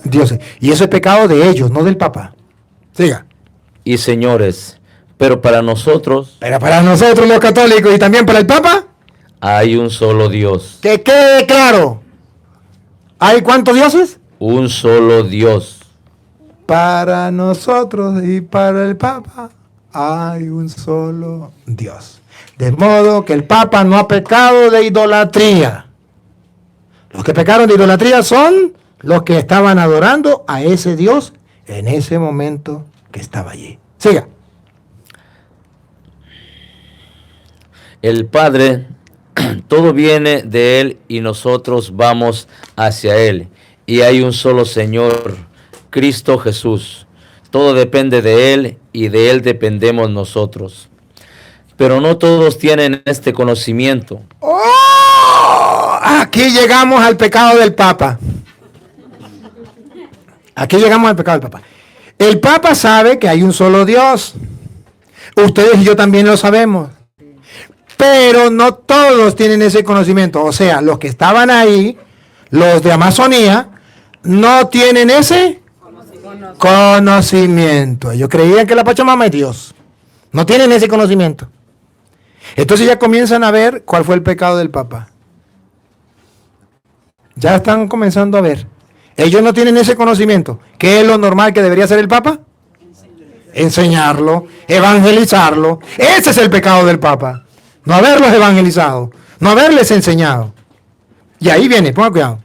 A: dioses. Y eso es pecado de ellos, no del Papa. Siga.
D: Y señores, pero para nosotros
A: Pero para nosotros los católicos y también para el Papa,
D: hay un solo Dios,
A: que quede claro. ¿Hay cuántos dioses?
D: un solo Dios.
A: Para nosotros y para el Papa hay un solo Dios. De modo que el Papa no ha pecado de idolatría. Los que pecaron de idolatría son los que estaban adorando a ese Dios en ese momento que estaba allí. Siga.
D: El Padre, todo viene de Él y nosotros vamos hacia Él. Y hay un solo Señor, Cristo Jesús. Todo depende de Él y de Él dependemos nosotros. Pero no todos tienen este conocimiento.
A: ¡Oh! Aquí llegamos al pecado del Papa. Aquí llegamos al pecado del Papa. El Papa sabe que hay un solo Dios. Ustedes y yo también lo sabemos. Pero no todos tienen ese conocimiento. O sea, los que estaban ahí, los de Amazonía, no tienen ese conocimiento. Ellos creían que la Pachamama es Dios. No tienen ese conocimiento. Entonces ya comienzan a ver cuál fue el pecado del Papa. Ya están comenzando a ver. Ellos no tienen ese conocimiento. ¿Qué es lo normal que debería hacer el Papa? Enseñarlo, evangelizarlo. Ese es el pecado del Papa. No haberlos evangelizado, no haberles enseñado. Y ahí viene, ponga cuidado.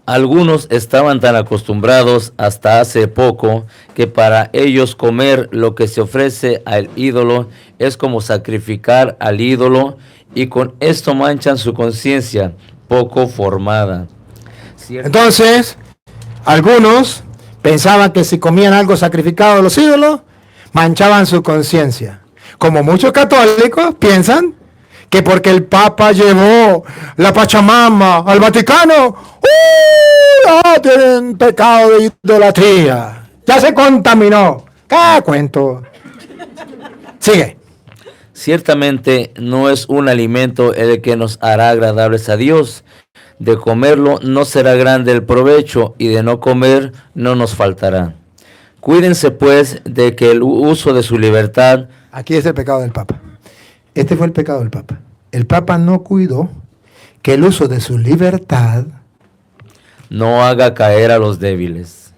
D: Algunos estaban tan acostumbrados hasta hace poco que para ellos comer lo que se ofrece al ídolo es como sacrificar al ídolo, y con esto manchan su conciencia poco formada.
A: Entonces, algunos pensaban que si comían algo sacrificado a los ídolos, manchaban su conciencia. Como muchos católicos piensan que porque el Papa llevó la Pachamama al Vaticano, ya tienen pecado de idolatría. Ya se contaminó. ¡Qué cuento! Sigue.
D: Ciertamente no es un alimento el que nos hará agradables a Dios. De comerlo no será grande el provecho, y de no comer no nos faltará. Cuídense pues de que el uso de su libertad...
A: Aquí es el pecado del Papa. Este fue el pecado del Papa. El Papa no cuidó que el uso de su libertad...
D: no haga caer a los débiles.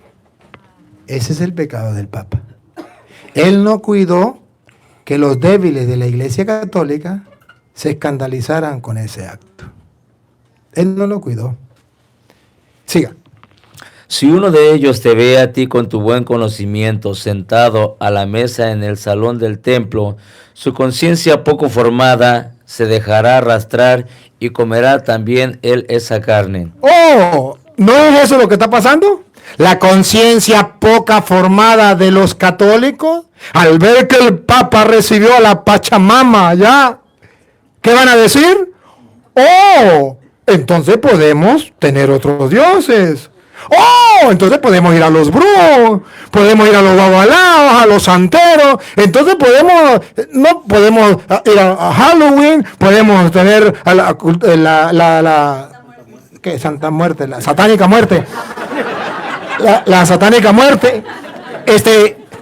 A: Ese es el pecado del Papa. Él no cuidó que los débiles de la Iglesia Católica se escandalizaran con ese acto. Él no lo cuidó. Siga.
D: Si uno de ellos te ve a ti con tu buen conocimiento sentado a la mesa en el salón del templo, su conciencia poco formada se dejará arrastrar y comerá también él esa carne.
A: ¡Oh! ¿No es eso lo que está pasando? La conciencia poca formada de los católicos, al ver que el Papa recibió a la Pachamama allá, ¿qué van a decir? ¡Oh! Entonces podemos tener otros dioses. ¡Oh! Entonces podemos ir a los brujos, podemos ir a los babalaos, a los santeros. Entonces no podemos ir a Halloween, podemos tener a la ¿qué? Santa Muerte, la satánica muerte. La satánica muerte.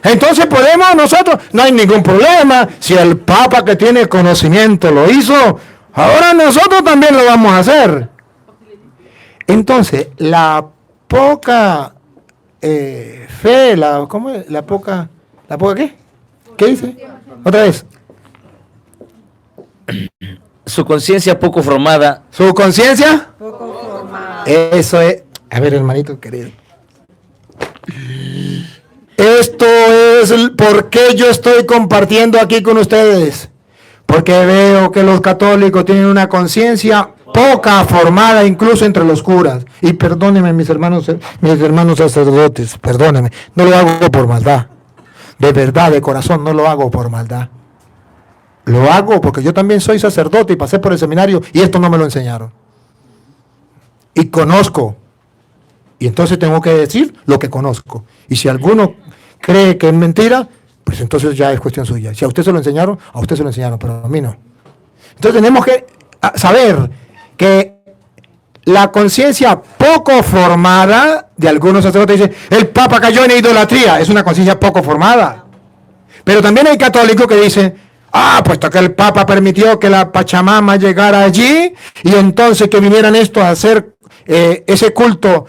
A: Entonces podemos nosotros, no hay ningún problema. Si el Papa que tiene conocimiento lo hizo, ahora nosotros también lo vamos a hacer. Entonces, la poca fe, ¿cómo es? ¿La poca qué? ¿Qué dice? Otra vez.
D: Su conciencia poco formada.
A: ¿Su conciencia? Poco formada. Eso es. A ver, hermanito querido. Esto es por qué yo estoy compartiendo aquí con ustedes. Porque veo que los católicos tienen una conciencia poca formada, incluso entre los curas. Y perdónenme, mis hermanos sacerdotes, perdónenme, no lo hago por maldad. De verdad, de corazón, no lo hago por maldad. Lo hago porque yo también soy sacerdote y pasé por el seminario y esto no me lo enseñaron. Y conozco. Y entonces tengo que decir lo que conozco. Y si alguno cree que es mentira, pues entonces ya es cuestión suya. Si a usted se lo enseñaron, a usted se lo enseñaron, pero a mí no. Entonces tenemos que saber que la conciencia poco formada de algunos sacerdotes dicen, el Papa cayó en idolatría, es una conciencia poco formada. Pero también hay católicos que dicen, puesto que el Papa permitió que la Pachamama llegara allí, y entonces que vinieran estos a hacer ese culto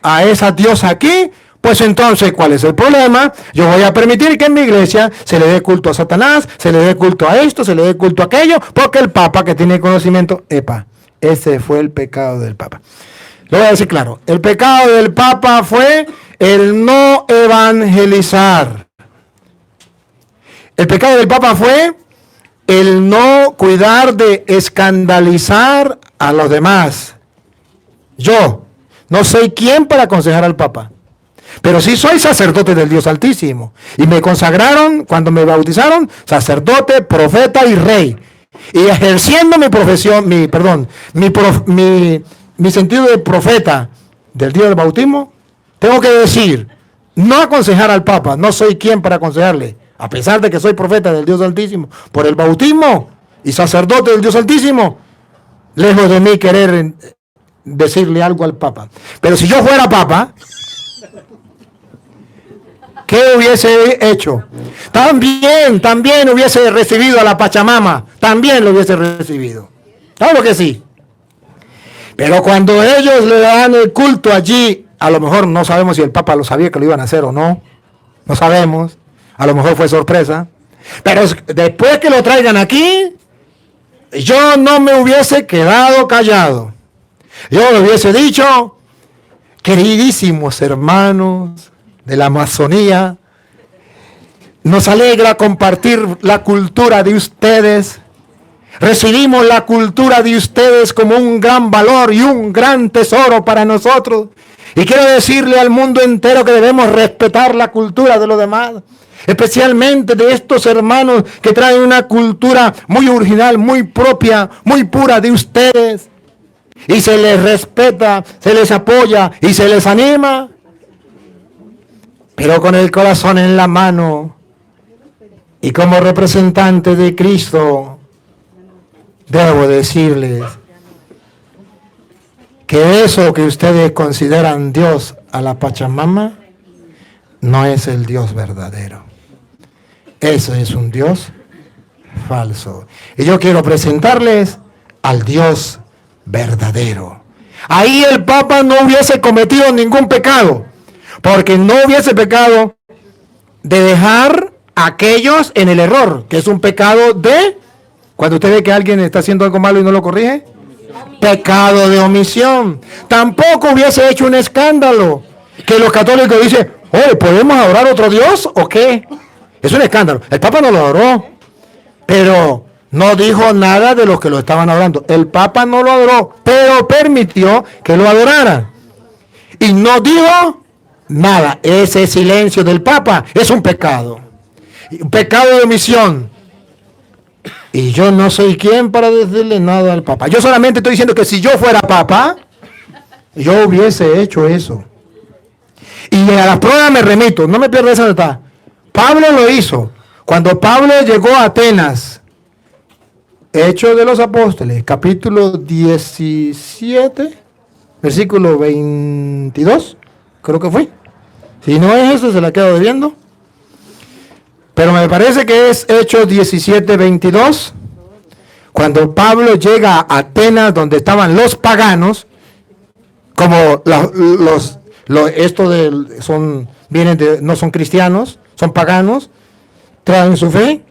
A: a esa diosa aquí, pues entonces, ¿cuál es el problema? Yo voy a permitir que en mi iglesia se le dé culto a Satanás, se le dé culto a esto, se le dé culto a aquello, porque el Papa que tiene conocimiento, ese fue el pecado del Papa. Lo voy a decir claro, el pecado del Papa fue el no evangelizar. El pecado del Papa fue el no cuidar de escandalizar a los demás. Yo no soy quien para aconsejar al Papa, pero sí soy sacerdote del Dios Altísimo. Y me consagraron, cuando me bautizaron, sacerdote, profeta y rey. Y ejerciendo mi profesión, mi sentido de profeta del día del bautismo, tengo que decir, no aconsejar al Papa, no soy quien para aconsejarle. A pesar de que soy profeta del Dios Altísimo, por el bautismo y sacerdote del Dios Altísimo, lejos de mí querer decirle algo al Papa. Pero si yo fuera Papa, ¿qué hubiese hecho? También hubiese recibido a la Pachamama, también lo hubiese recibido. Claro que sí. Pero cuando ellos le dan el culto allí, a lo mejor no sabemos si el Papa lo sabía que lo iban a hacer o no, no sabemos. A lo mejor fue sorpresa. Pero después que lo traigan aquí, yo no me hubiese quedado callado. Yo le hubiese dicho, queridísimos hermanos de la Amazonía, nos alegra compartir la cultura de ustedes. Recibimos la cultura de ustedes como un gran valor y un gran tesoro para nosotros. Y quiero decirle al mundo entero que debemos respetar la cultura de los demás. Especialmente de estos hermanos que traen una cultura muy original, muy propia, muy pura de ustedes. Y se les respeta, se les apoya y se les anima. Pero con el corazón en la mano Y como representante de Cristo, debo decirles que eso que ustedes consideran Dios a la Pachamama no es el Dios verdadero. Eso es un Dios falso. Y yo quiero presentarles al Dios verdadero. Ahí el Papa no hubiese cometido ningún pecado, porque no hubiese pecado de dejar a aquellos en el error, que es un pecado de, cuando usted ve que alguien está haciendo algo malo y no lo corrige, pecado de omisión. Tampoco hubiese hecho un escándalo, que los católicos dicen, oye, ¿podemos adorar a otro Dios o qué? Es un escándalo. El Papa no lo adoró, pero no dijo nada de los que lo estaban adorando. El Papa no lo adoró, pero permitió que lo adoraran. Y no dijo nada. Ese silencio del Papa es un pecado. Un pecado de omisión. Y yo no soy quien para decirle nada al Papa. Yo solamente estoy diciendo que si yo fuera Papa, yo hubiese hecho eso. Y a las pruebas me remito. No me pierdas esa detalle. Pablo lo hizo. Cuando Pablo llegó a Atenas, Hechos de los Apóstoles, capítulo 17, versículo 22, creo que fue. Si no es eso, se la quedo debiendo. Pero me parece que es Hechos 17, 22. Cuando Pablo llega a Atenas, donde estaban los paganos, como no son cristianos, son paganos, traen su fe.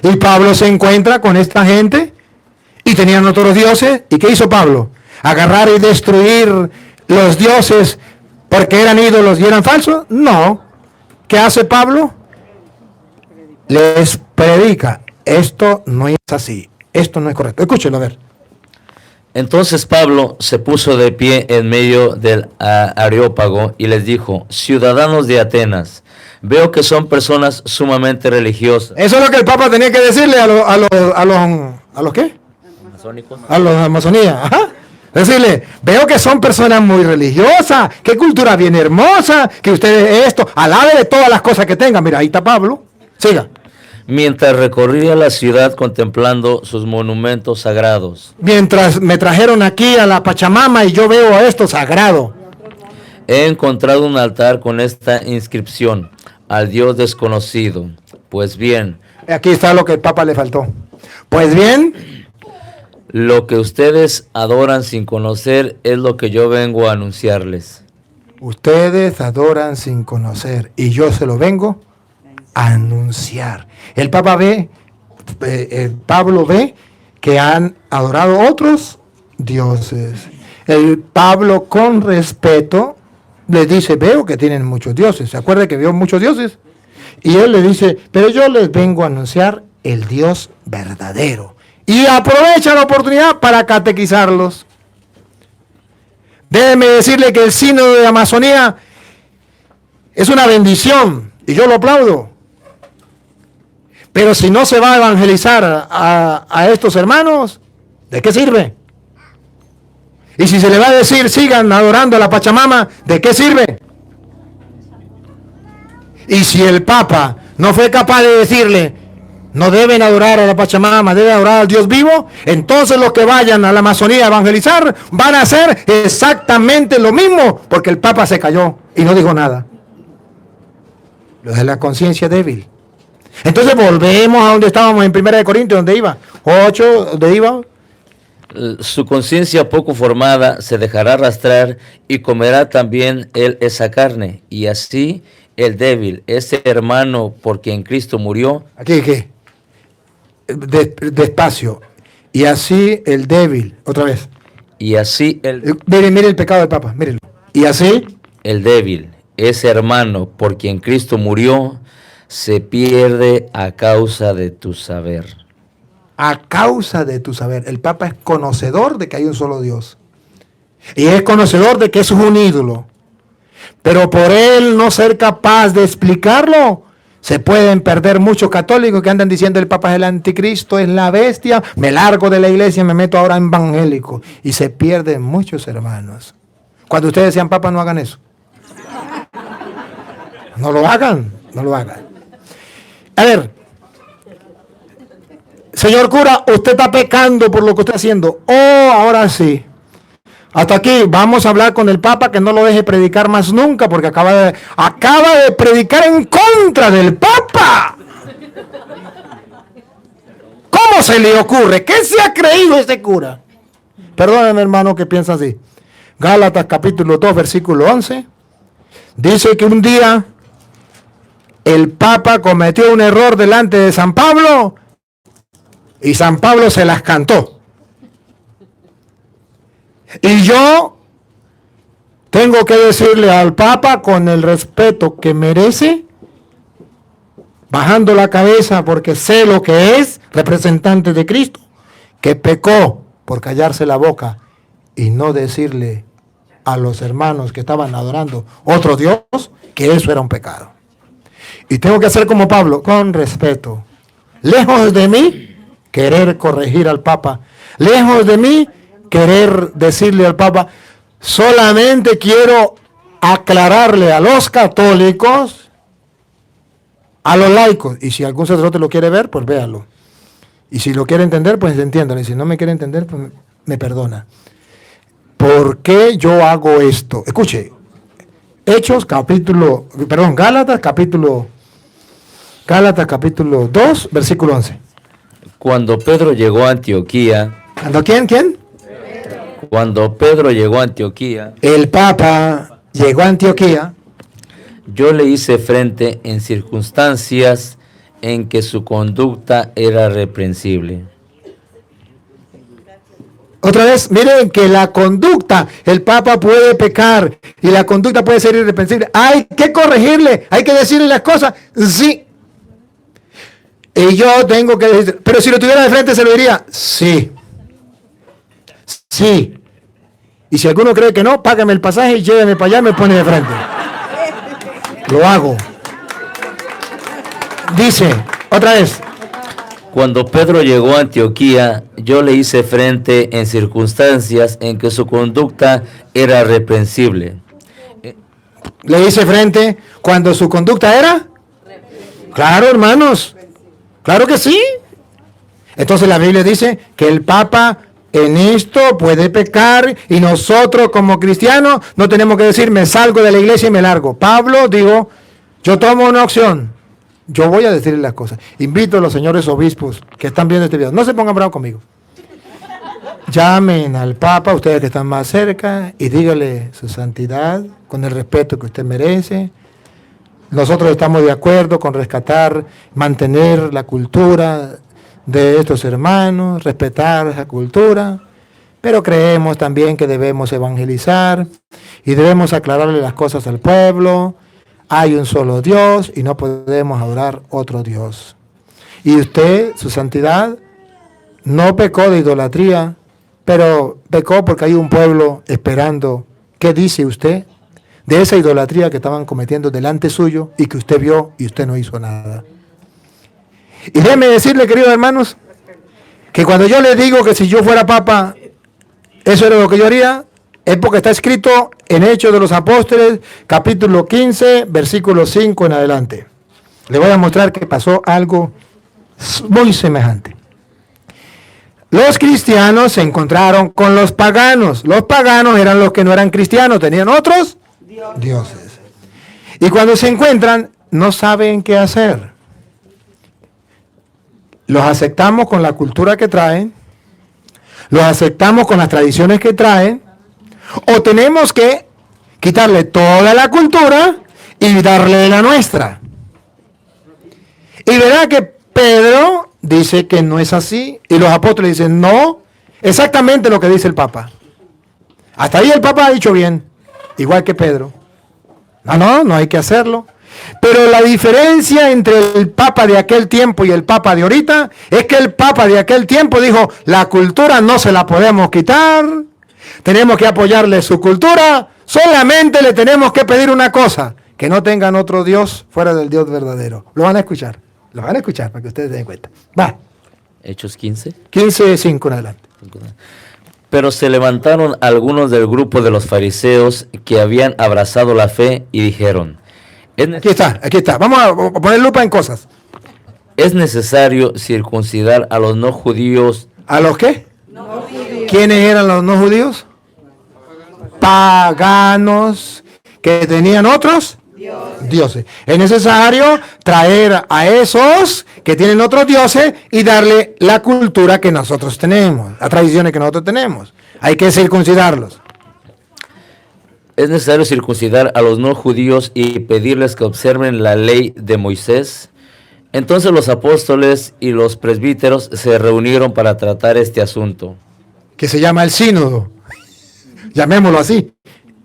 A: Y Pablo se encuentra con esta gente y tenían otros dioses. ¿Y qué hizo Pablo? ¿Agarrar y destruir los dioses porque eran ídolos y eran falsos? No. ¿Qué hace Pablo? Les predica. Esto no es así. Esto no es correcto. Escúchenlo a ver.
D: Entonces Pablo se puso de pie en medio del Areópago y les dijo, ciudadanos de Atenas, veo que son personas sumamente religiosas.
A: Eso es lo que el Papa tenía que decirle a los ¿qué?
D: ¿Masónicos?
A: A los Amazonía. Ajá. Decirle, veo que son personas muy religiosas, qué cultura bien hermosa, que ustedes esto, alabe de todas las cosas que tengan. Mira, ahí está Pablo. Siga.
D: Mientras recorría la ciudad contemplando sus monumentos sagrados.
A: Mientras me trajeron aquí a la Pachamama y yo veo esto sagrado.
D: He encontrado un altar con esta inscripción, al Dios desconocido. Pues bien.
A: Aquí está lo que el Papa le faltó. Pues bien.
D: Lo que ustedes adoran sin conocer es lo que yo vengo a anunciarles.
A: Ustedes adoran sin conocer y yo se lo vengo a anunciar. El Papa ve, Pablo ve que han adorado otros dioses. El Pablo con respeto les dice, veo que tienen muchos dioses. ¿Se acuerda que vio muchos dioses? Y él le dice, pero yo les vengo a anunciar el Dios verdadero. Y aprovecha la oportunidad para catequizarlos. Déjeme decirle que el sínodo de Amazonía es una bendición y yo lo aplaudo. Pero si no se va a evangelizar a estos hermanos, ¿de qué sirve? Y si se le va a decir, sigan adorando a la Pachamama, ¿de qué sirve? Y si el Papa no fue capaz de decirle, no deben adorar a la Pachamama, deben adorar al Dios vivo, entonces los que vayan a la Amazonía a evangelizar van a hacer exactamente lo mismo, porque el Papa se cayó y no dijo nada. Lo de la conciencia débil. Entonces volvemos a donde estábamos en 1 Corintios, donde iba. 8, donde iba.
D: Su conciencia poco formada se dejará arrastrar y comerá también él esa carne. Y así el débil, ese hermano por quien Cristo murió.
A: Aquí, despacio. Y así el débil, otra vez.
D: Y así el...
A: Mire el pecado del Papa, mírenlo. Y así
D: el débil, ese hermano por quien Cristo murió, se pierde a causa de tu saber.
A: A causa de tu saber. El Papa es conocedor de que hay un solo Dios. Y es conocedor de que eso es un ídolo. Pero por él no ser capaz de explicarlo, se pueden perder muchos católicos que andan diciendo el Papa es el anticristo, es la bestia, me largo de la iglesia, me meto ahora en evangélico. Y se pierden muchos hermanos. Cuando ustedes sean Papa, no hagan eso. No lo hagan, no lo hagan. A ver, señor cura, usted está pecando por lo que usted está haciendo. Oh, ahora sí. Hasta aquí, vamos a hablar con el Papa que no lo deje predicar más nunca porque acaba de predicar en contra del Papa. ¿Cómo se le ocurre? ¿Qué se ha creído este cura? Perdónenme, hermano, que piensa así. Gálatas capítulo 2, versículo 11. Dice que un día el Papa cometió un error delante de San Pablo y San Pablo se las cantó. Y yo tengo que decirle al Papa con el respeto que merece, bajando la cabeza porque sé lo que es representante de Cristo, que pecó por callarse la boca y no decirle a los hermanos que estaban adorando otro Dios que eso era un pecado. Y tengo que hacer como Pablo, con respeto. Lejos de mí querer corregir al Papa, lejos de mí querer decirle al Papa, solamente quiero aclararle a los católicos, a los laicos, y si algún sacerdote lo quiere ver, pues véalo. Y si lo quiere entender, pues entiéndalo. Y si no me quiere entender, pues me perdona. ¿Por qué yo hago esto? Escuche, Gálatas capítulo 2, versículo 11.
D: Cuando Pedro llegó a Antioquía.
A: ¿Cuando quién?
D: Cuando Pedro llegó a Antioquía.
A: El Papa llegó a Antioquía.
D: Yo le hice frente en circunstancias en que su conducta era reprensible.
A: Otra vez, miren que la conducta, el Papa puede pecar y la conducta puede ser irreprensible. Hay que corregirle, hay que decirle las cosas, sí. Y yo tengo que decir, pero si lo tuviera de frente se lo diría, sí. Sí. Y si alguno cree que no, págame el pasaje y lléveme para allá y me pone de frente. Lo hago. Dice, otra vez.
D: Cuando Pedro llegó a Antioquía, yo le hice frente en circunstancias en que su conducta era reprensible.
A: Le hice frente cuando su conducta era. Claro, hermanos. Claro que sí. Entonces la Biblia dice que el Papa en esto puede pecar y nosotros como cristianos no tenemos que decir me salgo de la iglesia y me largo. Pablo dijo, yo tomo una opción. Yo voy a decirles las cosas. Invito a los señores obispos que están viendo este video. No se pongan bravos conmigo. Llamen al Papa, ustedes que están más cerca, y díganle su santidad, con el respeto que usted merece. Nosotros estamos de acuerdo con rescatar, mantener la cultura de estos hermanos, respetar esa cultura, pero creemos también que debemos evangelizar y debemos aclararle las cosas al pueblo. Hay un solo Dios y no podemos adorar otro Dios. Y usted, su santidad, no pecó de idolatría, pero pecó porque hay un pueblo esperando. ¿Qué dice usted de esa idolatría que estaban cometiendo delante suyo y que usted vio y usted no hizo nada? Y déjeme decirle, queridos hermanos, que cuando yo le digo que si yo fuera papa, eso era lo que yo haría, es porque está escrito en Hechos de los Apóstoles, capítulo 15, versículo 5 en adelante. Le voy a mostrar que pasó algo muy semejante. Los cristianos se encontraron con los paganos. Los paganos eran los que no eran cristianos, tenían otros dioses. Y cuando se encuentran, no saben qué hacer. Los aceptamos con la cultura que traen, los aceptamos con las tradiciones que traen, o tenemos que quitarle toda la cultura y darle la nuestra. Y verá que Pedro dice que no es así, y los apóstoles dicen no, exactamente lo que dice el Papa. Hasta ahí el Papa ha dicho bien, igual que Pedro. No hay que hacerlo. Pero la diferencia entre el Papa de aquel tiempo y el Papa de ahorita es que el Papa de aquel tiempo dijo, la cultura no se la podemos quitar, tenemos que apoyarle su cultura, solamente le tenemos que pedir una cosa, que no tengan otro Dios fuera del Dios verdadero. Lo van a escuchar para que ustedes se den cuenta. Va.
D: Hechos 15.
A: 15:5 en adelante.
D: Pero se levantaron algunos del grupo de los fariseos que habían abrazado la fe y dijeron,
A: Aquí está. Vamos a poner lupa en cosas.
D: es necesario circuncidar a los no judíos.
A: ¿A los qué? ¿Quiénes eran los no judíos? Paganos que tenían otros dioses. Es necesario traer a esos que tienen otros dioses y darle la cultura que nosotros tenemos, las tradiciones que nosotros tenemos. Hay que circuncidarlos.
D: Es necesario circuncidar a los no judíos y pedirles que observen la ley de Moisés. Entonces los apóstoles y los presbíteros se reunieron para tratar este asunto.
A: Que se llama el sínodo. Llamémoslo así.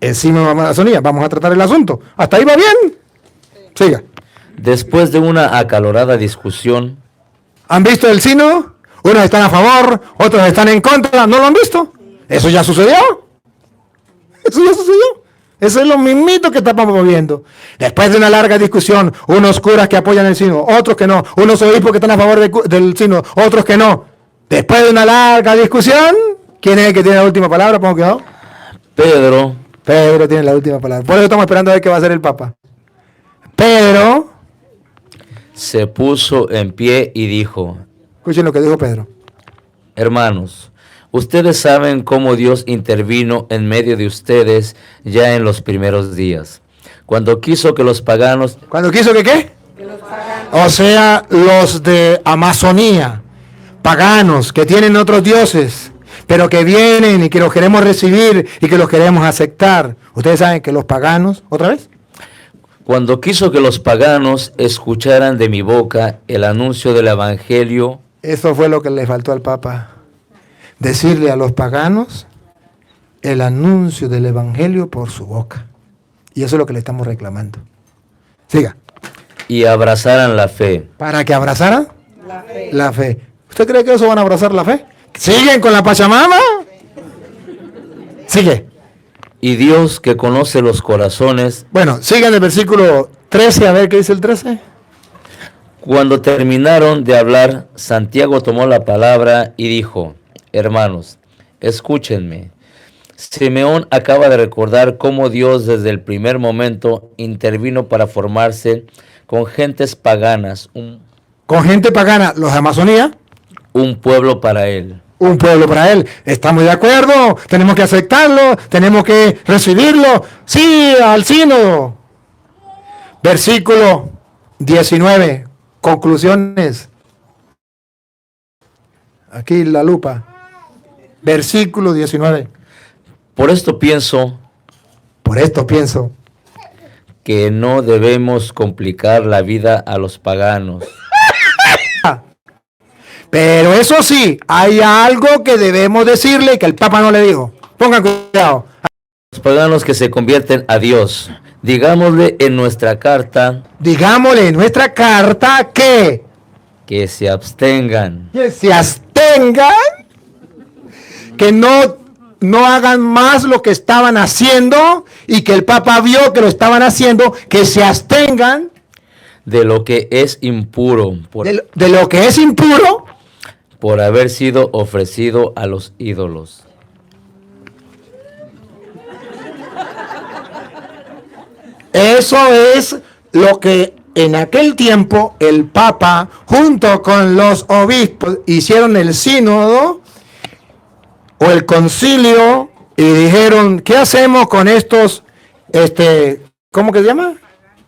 A: El sínodo de Amazonía. Vamos a tratar el asunto. ¿Hasta ahí va bien? Siga.
D: Después de una acalorada discusión,
A: ¿Han visto el sínodo? Unos están a favor, otros están en contra. ¿No lo han visto? Eso ya sucedió. Eso ya sucedió. Eso es lo mismito que estamos viendo. Después de una larga discusión, unos curas que apoyan el sínodo, otros que no, unos obispos que están a favor del sínodo, otros que no. Después de una larga discusión, ¿quién es el que tiene la última palabra? Pongo cuidado. Pedro tiene la última palabra. Por eso estamos esperando a ver qué va a hacer el Papa. Pedro,
D: se puso en pie y dijo:
A: escuchen lo que dijo Pedro.
D: hermanos, ustedes saben cómo Dios intervino en medio de ustedes ya en los primeros días, cuando quiso que los paganos,
A: ¿Cuándo quiso que qué? O sea, los de Amazonía, paganos, que tienen otros dioses, pero que vienen y que los queremos recibir y que los queremos aceptar. Ustedes saben que los paganos, ¿otra vez?
D: cuando quiso que los paganos escucharan de mi boca el anuncio del evangelio,
A: Eso fue lo que le faltó al Papa. Decirle a los paganos el anuncio del evangelio por su boca. Y eso es lo que le estamos reclamando. Siga.
D: y abrazaran la fe.
A: ¿Para que abrazaran? La fe. ¿Usted cree que eso van a abrazar la fe? ¿Siguen con la Pachamama? Sigue.
D: Y Dios, que conoce los corazones,
A: Bueno, sigue en el versículo 13, a ver qué dice el 13.
D: cuando terminaron de hablar, Santiago tomó la palabra y dijo: hermanos, escúchenme. Simeón acaba de recordar cómo Dios desde el primer momento intervino para formarse con gentes paganas,
A: Con gente pagana, los de Amazonía,
D: un pueblo para él.
A: un pueblo para él. Estamos de acuerdo, tenemos que aceptarlo, tenemos que recibirlo. Sí, al sínodo. Versículo 19, conclusiones. Aquí la lupa. Versículo 19.
D: Por esto pienso
A: Por esto pienso.
D: que no debemos complicar la vida a los paganos.
A: Pero eso sí, hay algo que debemos decirle que el Papa no le dijo. Pongan cuidado.
D: Los paganos que se convierten a Dios. Digámosle en nuestra carta
A: Digámosle en nuestra carta que
D: se abstengan.
A: se abstengan, que no hagan más lo que estaban haciendo y que el Papa vio que lo estaban haciendo, que se abstengan
D: De lo que es impuro
A: de lo que es impuro
D: por haber sido ofrecido a los ídolos.
A: Eso es lo que en aquel tiempo el Papa junto con los obispos hicieron el sínodo o el concilio y dijeron, ¿qué hacemos con estos, ¿cómo que se llama?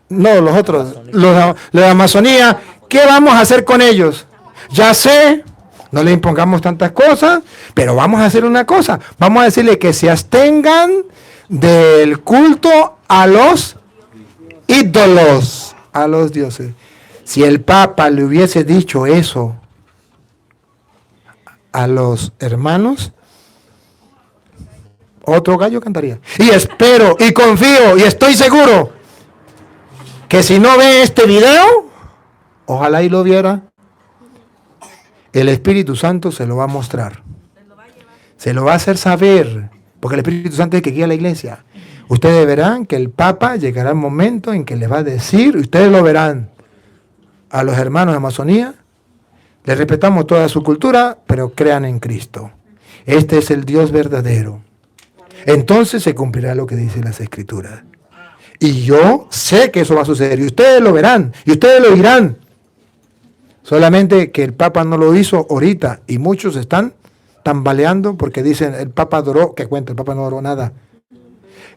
A: No, los otros, los de Amazonía, ¿qué vamos a hacer con ellos? Ya sé, no le impongamos tantas cosas, pero vamos a hacer una cosa, vamos a decirle que se abstengan del culto a los ídolos, a los dioses. Si el Papa le hubiese dicho eso a los hermanos, otro gallo cantaría. Y espero, y confío, y estoy seguro que si no ve este video, ojalá y lo viera, el Espíritu Santo se lo va a mostrar. Se lo va a hacer saber, porque el Espíritu Santo es el que guía a la iglesia. Ustedes verán que el Papa llegará el momento en que les va a decir, ustedes lo verán, a los hermanos de Amazonía, les respetamos toda su cultura, pero crean en Cristo. Este es el Dios verdadero. Entonces se cumplirá lo que dice las Escrituras. Y yo sé que eso va a suceder, y ustedes lo verán, y ustedes lo oirán. Solamente que el Papa no lo hizo ahorita y muchos están tambaleando porque dicen el Papa adoró, que cuenta, el Papa no adoró nada.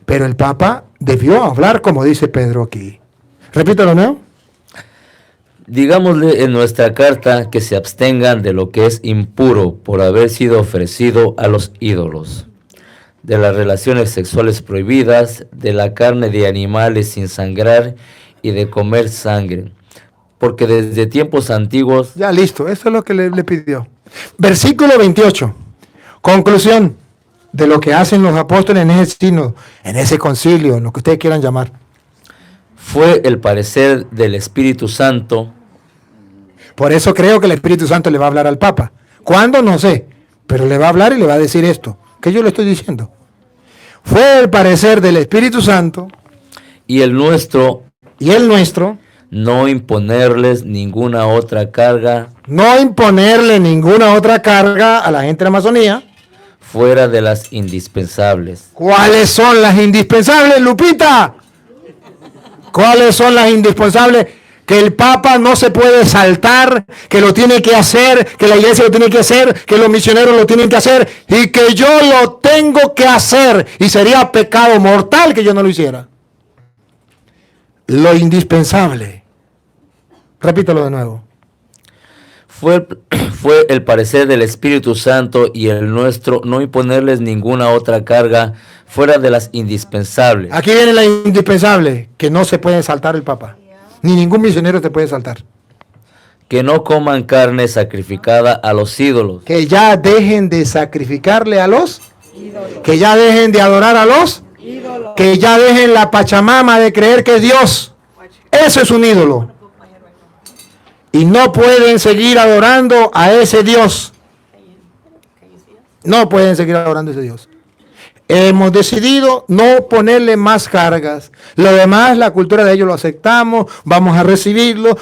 A: Pero el Papa debió hablar como dice Pedro aquí. Repítalo, ¿no?
D: Digámosle en nuestra carta que se abstengan de lo que es impuro por haber sido ofrecido a los ídolos, de las relaciones sexuales prohibidas, de la carne de animales sin sangrar y de comer sangre, porque desde tiempos antiguos...
A: Ya listo, eso es lo que le pidió. Versículo 28. Conclusión de lo que hacen los apóstoles en ese sínodo, en ese concilio, lo que ustedes quieran llamar.
D: Fue el parecer del Espíritu Santo.
A: Por eso creo que el Espíritu Santo le va a hablar al Papa. ¿Cuándo? No sé, pero le va a hablar y le va a decir esto, que yo le estoy diciendo. Fue el parecer del Espíritu Santo
D: Y el nuestro,
A: no
D: imponerles ninguna otra carga
A: imponerle ninguna otra carga a la gente de la Amazonía.
D: fuera de las indispensables.
A: ¿Cuáles son las indispensables, Lupita? ¿Cuáles son las indispensables? Que el Papa no se puede saltar, que lo tiene que hacer, que la iglesia lo tiene que hacer, que los misioneros lo tienen que hacer y que yo lo tengo que hacer. Y sería pecado mortal que yo no lo hiciera. Lo indispensable. Repítalo de nuevo.
D: Fue el parecer del Espíritu Santo y el nuestro no imponerles ninguna otra carga fuera de las indispensables.
A: Aquí viene la indispensable, que no se puede saltar el Papa. Ni ningún misionero te puede saltar.
D: Que no coman carne sacrificada a los ídolos.
A: Que ya dejen de sacrificarle a los ídolos. Que ya dejen de adorar a los ídolos. Que ya dejen la pachamama de creer que es Dios. Eso es un ídolo. Y no pueden seguir adorando a ese Dios. No pueden seguir adorando a ese Dios. Hemos decidido no ponerle más cargas. Lo demás, la cultura de ellos lo aceptamos, vamos a recibirlo,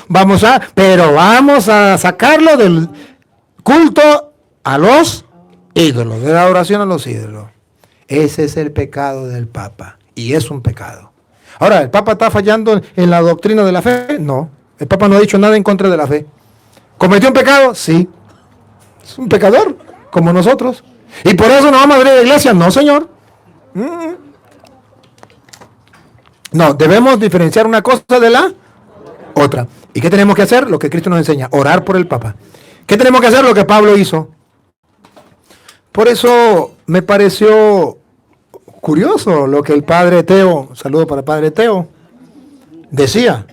A: pero vamos a sacarlo del culto a los ídolos, de la adoración a los ídolos. Ese es el pecado del Papa, y es un pecado. Ahora, ¿el Papa está fallando en la doctrina de la fe? No, el Papa no ha dicho nada en contra de la fe. ¿Cometió un pecado? Sí. Es un pecador, como nosotros. ¿Y por eso no vamos a abrir la iglesia? No, señor. No, debemos diferenciar una cosa de la otra. ¿Y qué tenemos que hacer? Lo que Cristo nos enseña, orar por el Papa. ¿Qué tenemos que hacer? Lo que Pablo hizo. Por eso me pareció curioso lo que el padre Teo, saludo para el padre Teo, decía.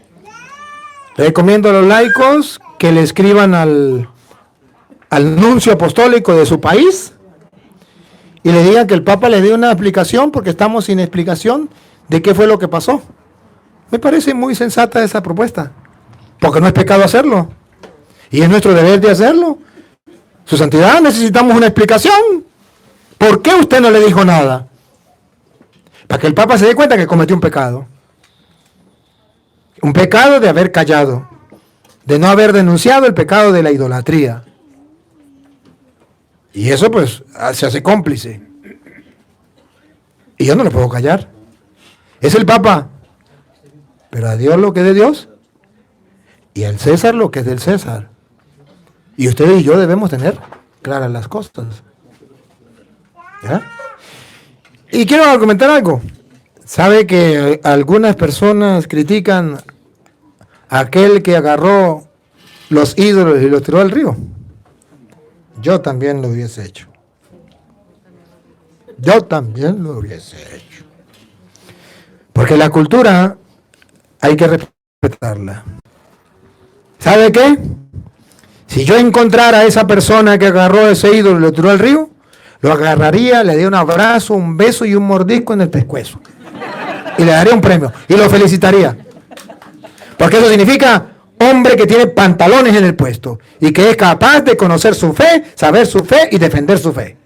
A: Recomiendo a los laicos que le escriban al nuncio apostólico de su país y le digan que el Papa le dé una explicación, porque estamos sin explicación de qué fue lo que pasó. Me parece muy sensata esa propuesta, porque no es pecado hacerlo, y es nuestro deber de hacerlo. Su santidad, necesitamos una explicación. ¿Por qué usted no le dijo nada? Para que el Papa se dé cuenta que cometió un pecado. Un pecado de haber callado, de no haber denunciado el pecado de la idolatría. Y eso pues se hace cómplice. Y yo no le puedo callar. Es el Papa. Pero a Dios lo que es de Dios. Y al César lo que es del César. Y ustedes y yo debemos tener claras las cosas. ¿Ya? Y quiero comentar algo. ¿Sabe que algunas personas critican a aquel que agarró los ídolos y los tiró al río? Yo también lo hubiese hecho. Yo también lo hubiese hecho. Porque la cultura hay que respetarla. ¿Sabe qué? Si yo encontrara a esa persona que agarró ese ídolo y lo tiró al río, lo agarraría, le daría un abrazo, un beso y un mordisco en el pescuezo. Y le daría un premio. Y lo felicitaría. Porque eso significa hombre que tiene pantalones en el puesto y que es capaz de conocer su fe, saber su fe y defender su fe.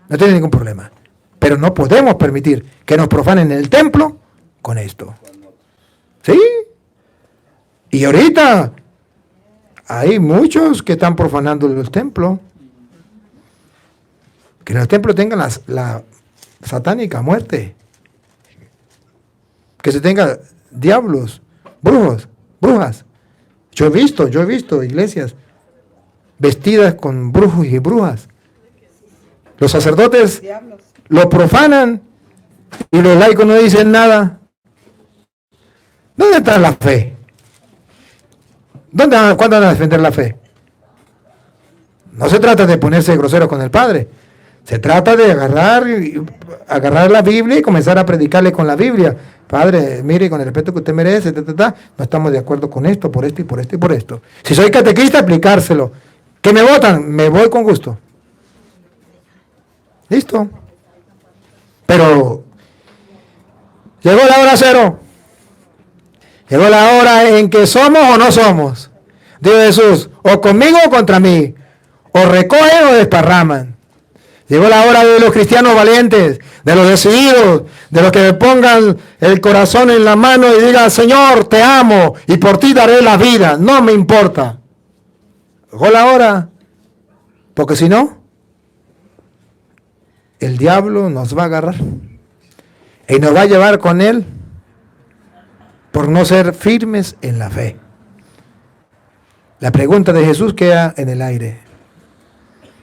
A: No tiene ningún problema. Pero no podemos permitir que nos profanen el templo con esto. ¿Sí? Y ahorita hay muchos que están profanando los templos. Que en los templos tengan la satánica muerte. Que se tenga diablos, brujos, brujas, Yo he visto iglesias vestidas con brujos y brujas. Los sacerdotes lo profanan y los laicos no dicen nada. ¿Dónde está la fe? ¿Cuándo van a defender la fe? No se trata de ponerse grosero con el Padre. Se trata de agarrar la Biblia y comenzar a predicarle con la Biblia. Padre, mire, con el respeto que usted merece, no estamos de acuerdo con esto, por esto y por esto y por esto. Si soy catequista, aplicárselo. ¿Que me votan? Me voy con gusto. Listo. Pero llegó la hora cero. Llegó la hora en que somos o no somos. Dijo Jesús, o conmigo o contra mí. O recogen o desparraman. Llegó la hora de los cristianos valientes, de los decididos, de los que pongan el corazón en la mano y digan, Señor, te amo y por ti daré la vida, no me importa. Llegó la hora, porque si no, el diablo nos va a agarrar y nos va a llevar con él por no ser firmes en la fe. La pregunta de Jesús queda en el aire.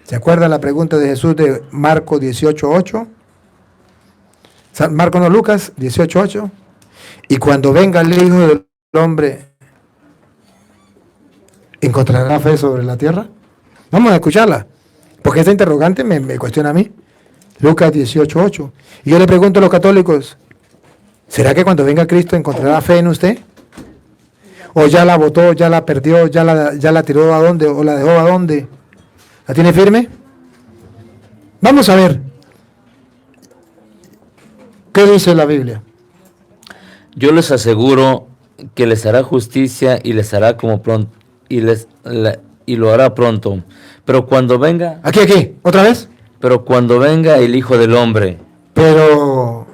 A: ¿Se acuerdan la pregunta de Jesús de Marcos 18:8? Lucas 18:8. Y cuando venga el Hijo del Hombre, ¿encontrará fe sobre la tierra? Vamos a escucharla, porque esta interrogante me cuestiona a mí. Lucas 18:8. Y yo le pregunto a los católicos, ¿será que cuando venga Cristo encontrará fe en usted? ¿O ya la votó, ya la perdió, ya la tiró a dónde, o la dejó a dónde? ¿La tiene firme? Vamos a ver. ¿Qué dice la Biblia?
D: Yo les aseguro que les hará justicia y les hará como pronto y lo hará pronto. Pero cuando venga.
A: Aquí, otra vez.
D: Pero cuando venga el Hijo del Hombre.
A: Pero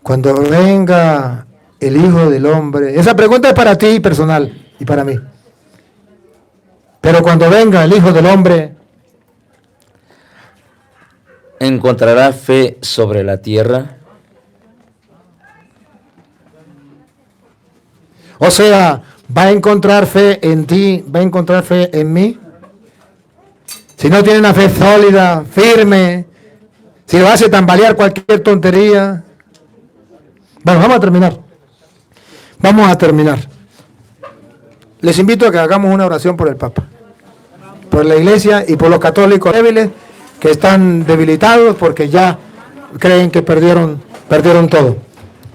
A: cuando venga el Hijo del Hombre. Esa pregunta es para ti personal y para mí. Pero cuando venga el Hijo del Hombre,
D: ¿encontrará fe sobre la tierra?
A: O sea, ¿va a encontrar fe en ti? ¿Va a encontrar fe en mí? Si no tiene una fe sólida, firme, si lo hace tambalear cualquier tontería. Bueno, vamos a terminar. Les invito a que hagamos una oración por el Papa, por la Iglesia y por los católicos débiles que están debilitados porque ya creen que perdieron todo.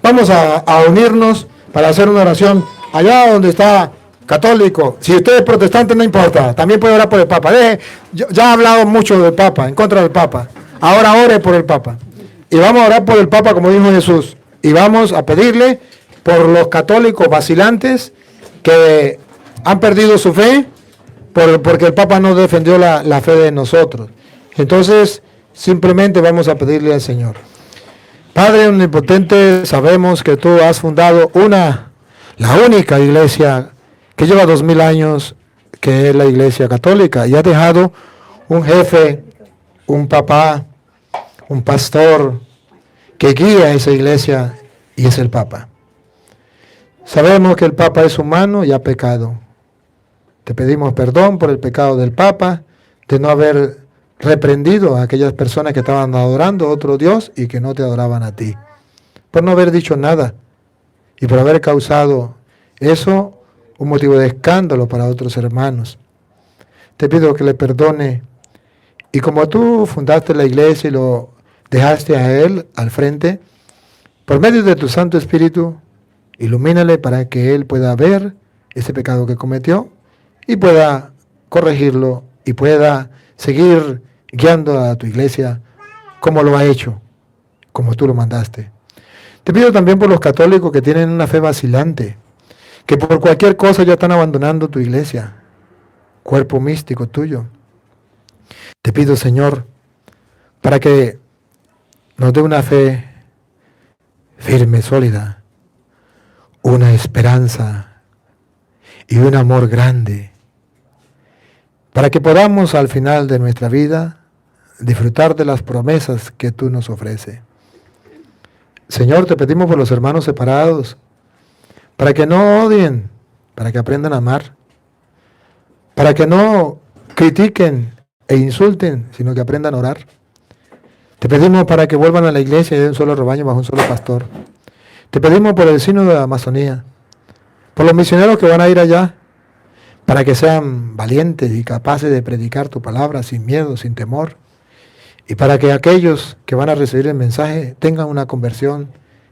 A: Vamos a unirnos para hacer una oración allá donde está católico. Si usted es protestante, no importa, también puede orar por el Papa. Ya he hablado mucho del Papa, en contra del Papa. Ahora ore por el Papa. Y vamos a orar por el Papa como dijo Jesús. Y vamos a pedirle por los católicos vacilantes que han perdido su fe porque el Papa no defendió la fe de nosotros. Entonces, simplemente vamos a pedirle al Señor. Padre omnipotente, sabemos que tú has fundado la única iglesia que lleva 2000 años, que es la Iglesia Católica, y has dejado un jefe, un papá, un pastor que guía a esa iglesia, y es el Papa. Sabemos que el Papa es humano y ha pecado. Te pedimos perdón por el pecado del Papa, de no haber reprendido a aquellas personas que estaban adorando a otro Dios y que no te adoraban a ti. Por no haber dicho nada y por haber causado eso un motivo de escándalo para otros hermanos. Te pido que le perdone y como tú fundaste la iglesia y lo dejaste a él al frente, por medio de tu Santo Espíritu, ilumínale para que él pueda ver ese pecado que cometió y pueda corregirlo y pueda seguir guiando a tu iglesia como lo ha hecho, como tú lo mandaste. Te pido también por los católicos que tienen una fe vacilante, que por cualquier cosa ya están abandonando tu iglesia, cuerpo místico tuyo. Te pido, Señor, para que nos dé una fe firme, sólida, una esperanza y un amor grande, para que podamos al final de nuestra vida disfrutar de las promesas que tú nos ofreces. Señor, te pedimos por los hermanos separados, para que no odien, para que aprendan a amar, para que no critiquen e insulten, sino que aprendan a orar. Te pedimos para que vuelvan a la iglesia y de un solo rebaño bajo un solo pastor. Te pedimos por el sínodo de la Amazonía, por los misioneros que van a ir allá, para que sean valientes y capaces de predicar tu palabra sin miedo, sin temor, y para que aquellos que van a recibir el mensaje tengan una conversión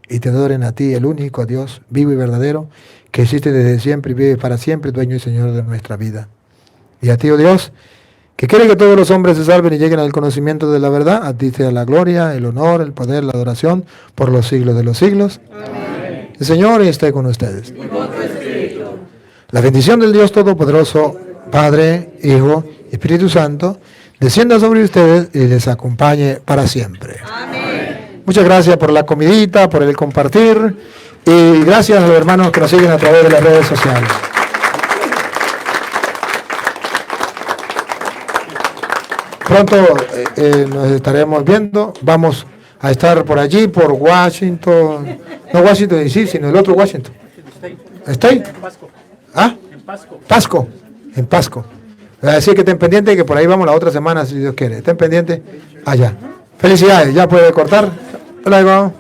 A: y te adoren a ti, el único Dios vivo y verdadero, que existe desde siempre y vive para siempre, dueño y Señor de nuestra vida. Y a ti, oh Dios, que quiere que todos los hombres se salven y lleguen al conocimiento de la verdad, a ti sea la gloria, el honor, el poder, la adoración, por los siglos de los siglos. Amén. El Señor esté con ustedes. Y con tu espíritu. La bendición del Dios Todopoderoso, Padre, Hijo y Espíritu Santo, descienda sobre ustedes y les acompañe para siempre. Amén. Muchas gracias por la comidita, por el compartir, y gracias a los hermanos que nos siguen a través de las redes sociales. Pronto nos estaremos viendo. Vamos a estar por allí, por Washington. No Washington DC, sino el otro Washington. ¿Está ahí? ¿Ah? En Pasco. Pasco. En Pasco. Así que estén pendientes, que por ahí vamos la otra semana, si Dios quiere. Estén pendientes allá. Felicidades. Ya puede cortar. Hasta luego.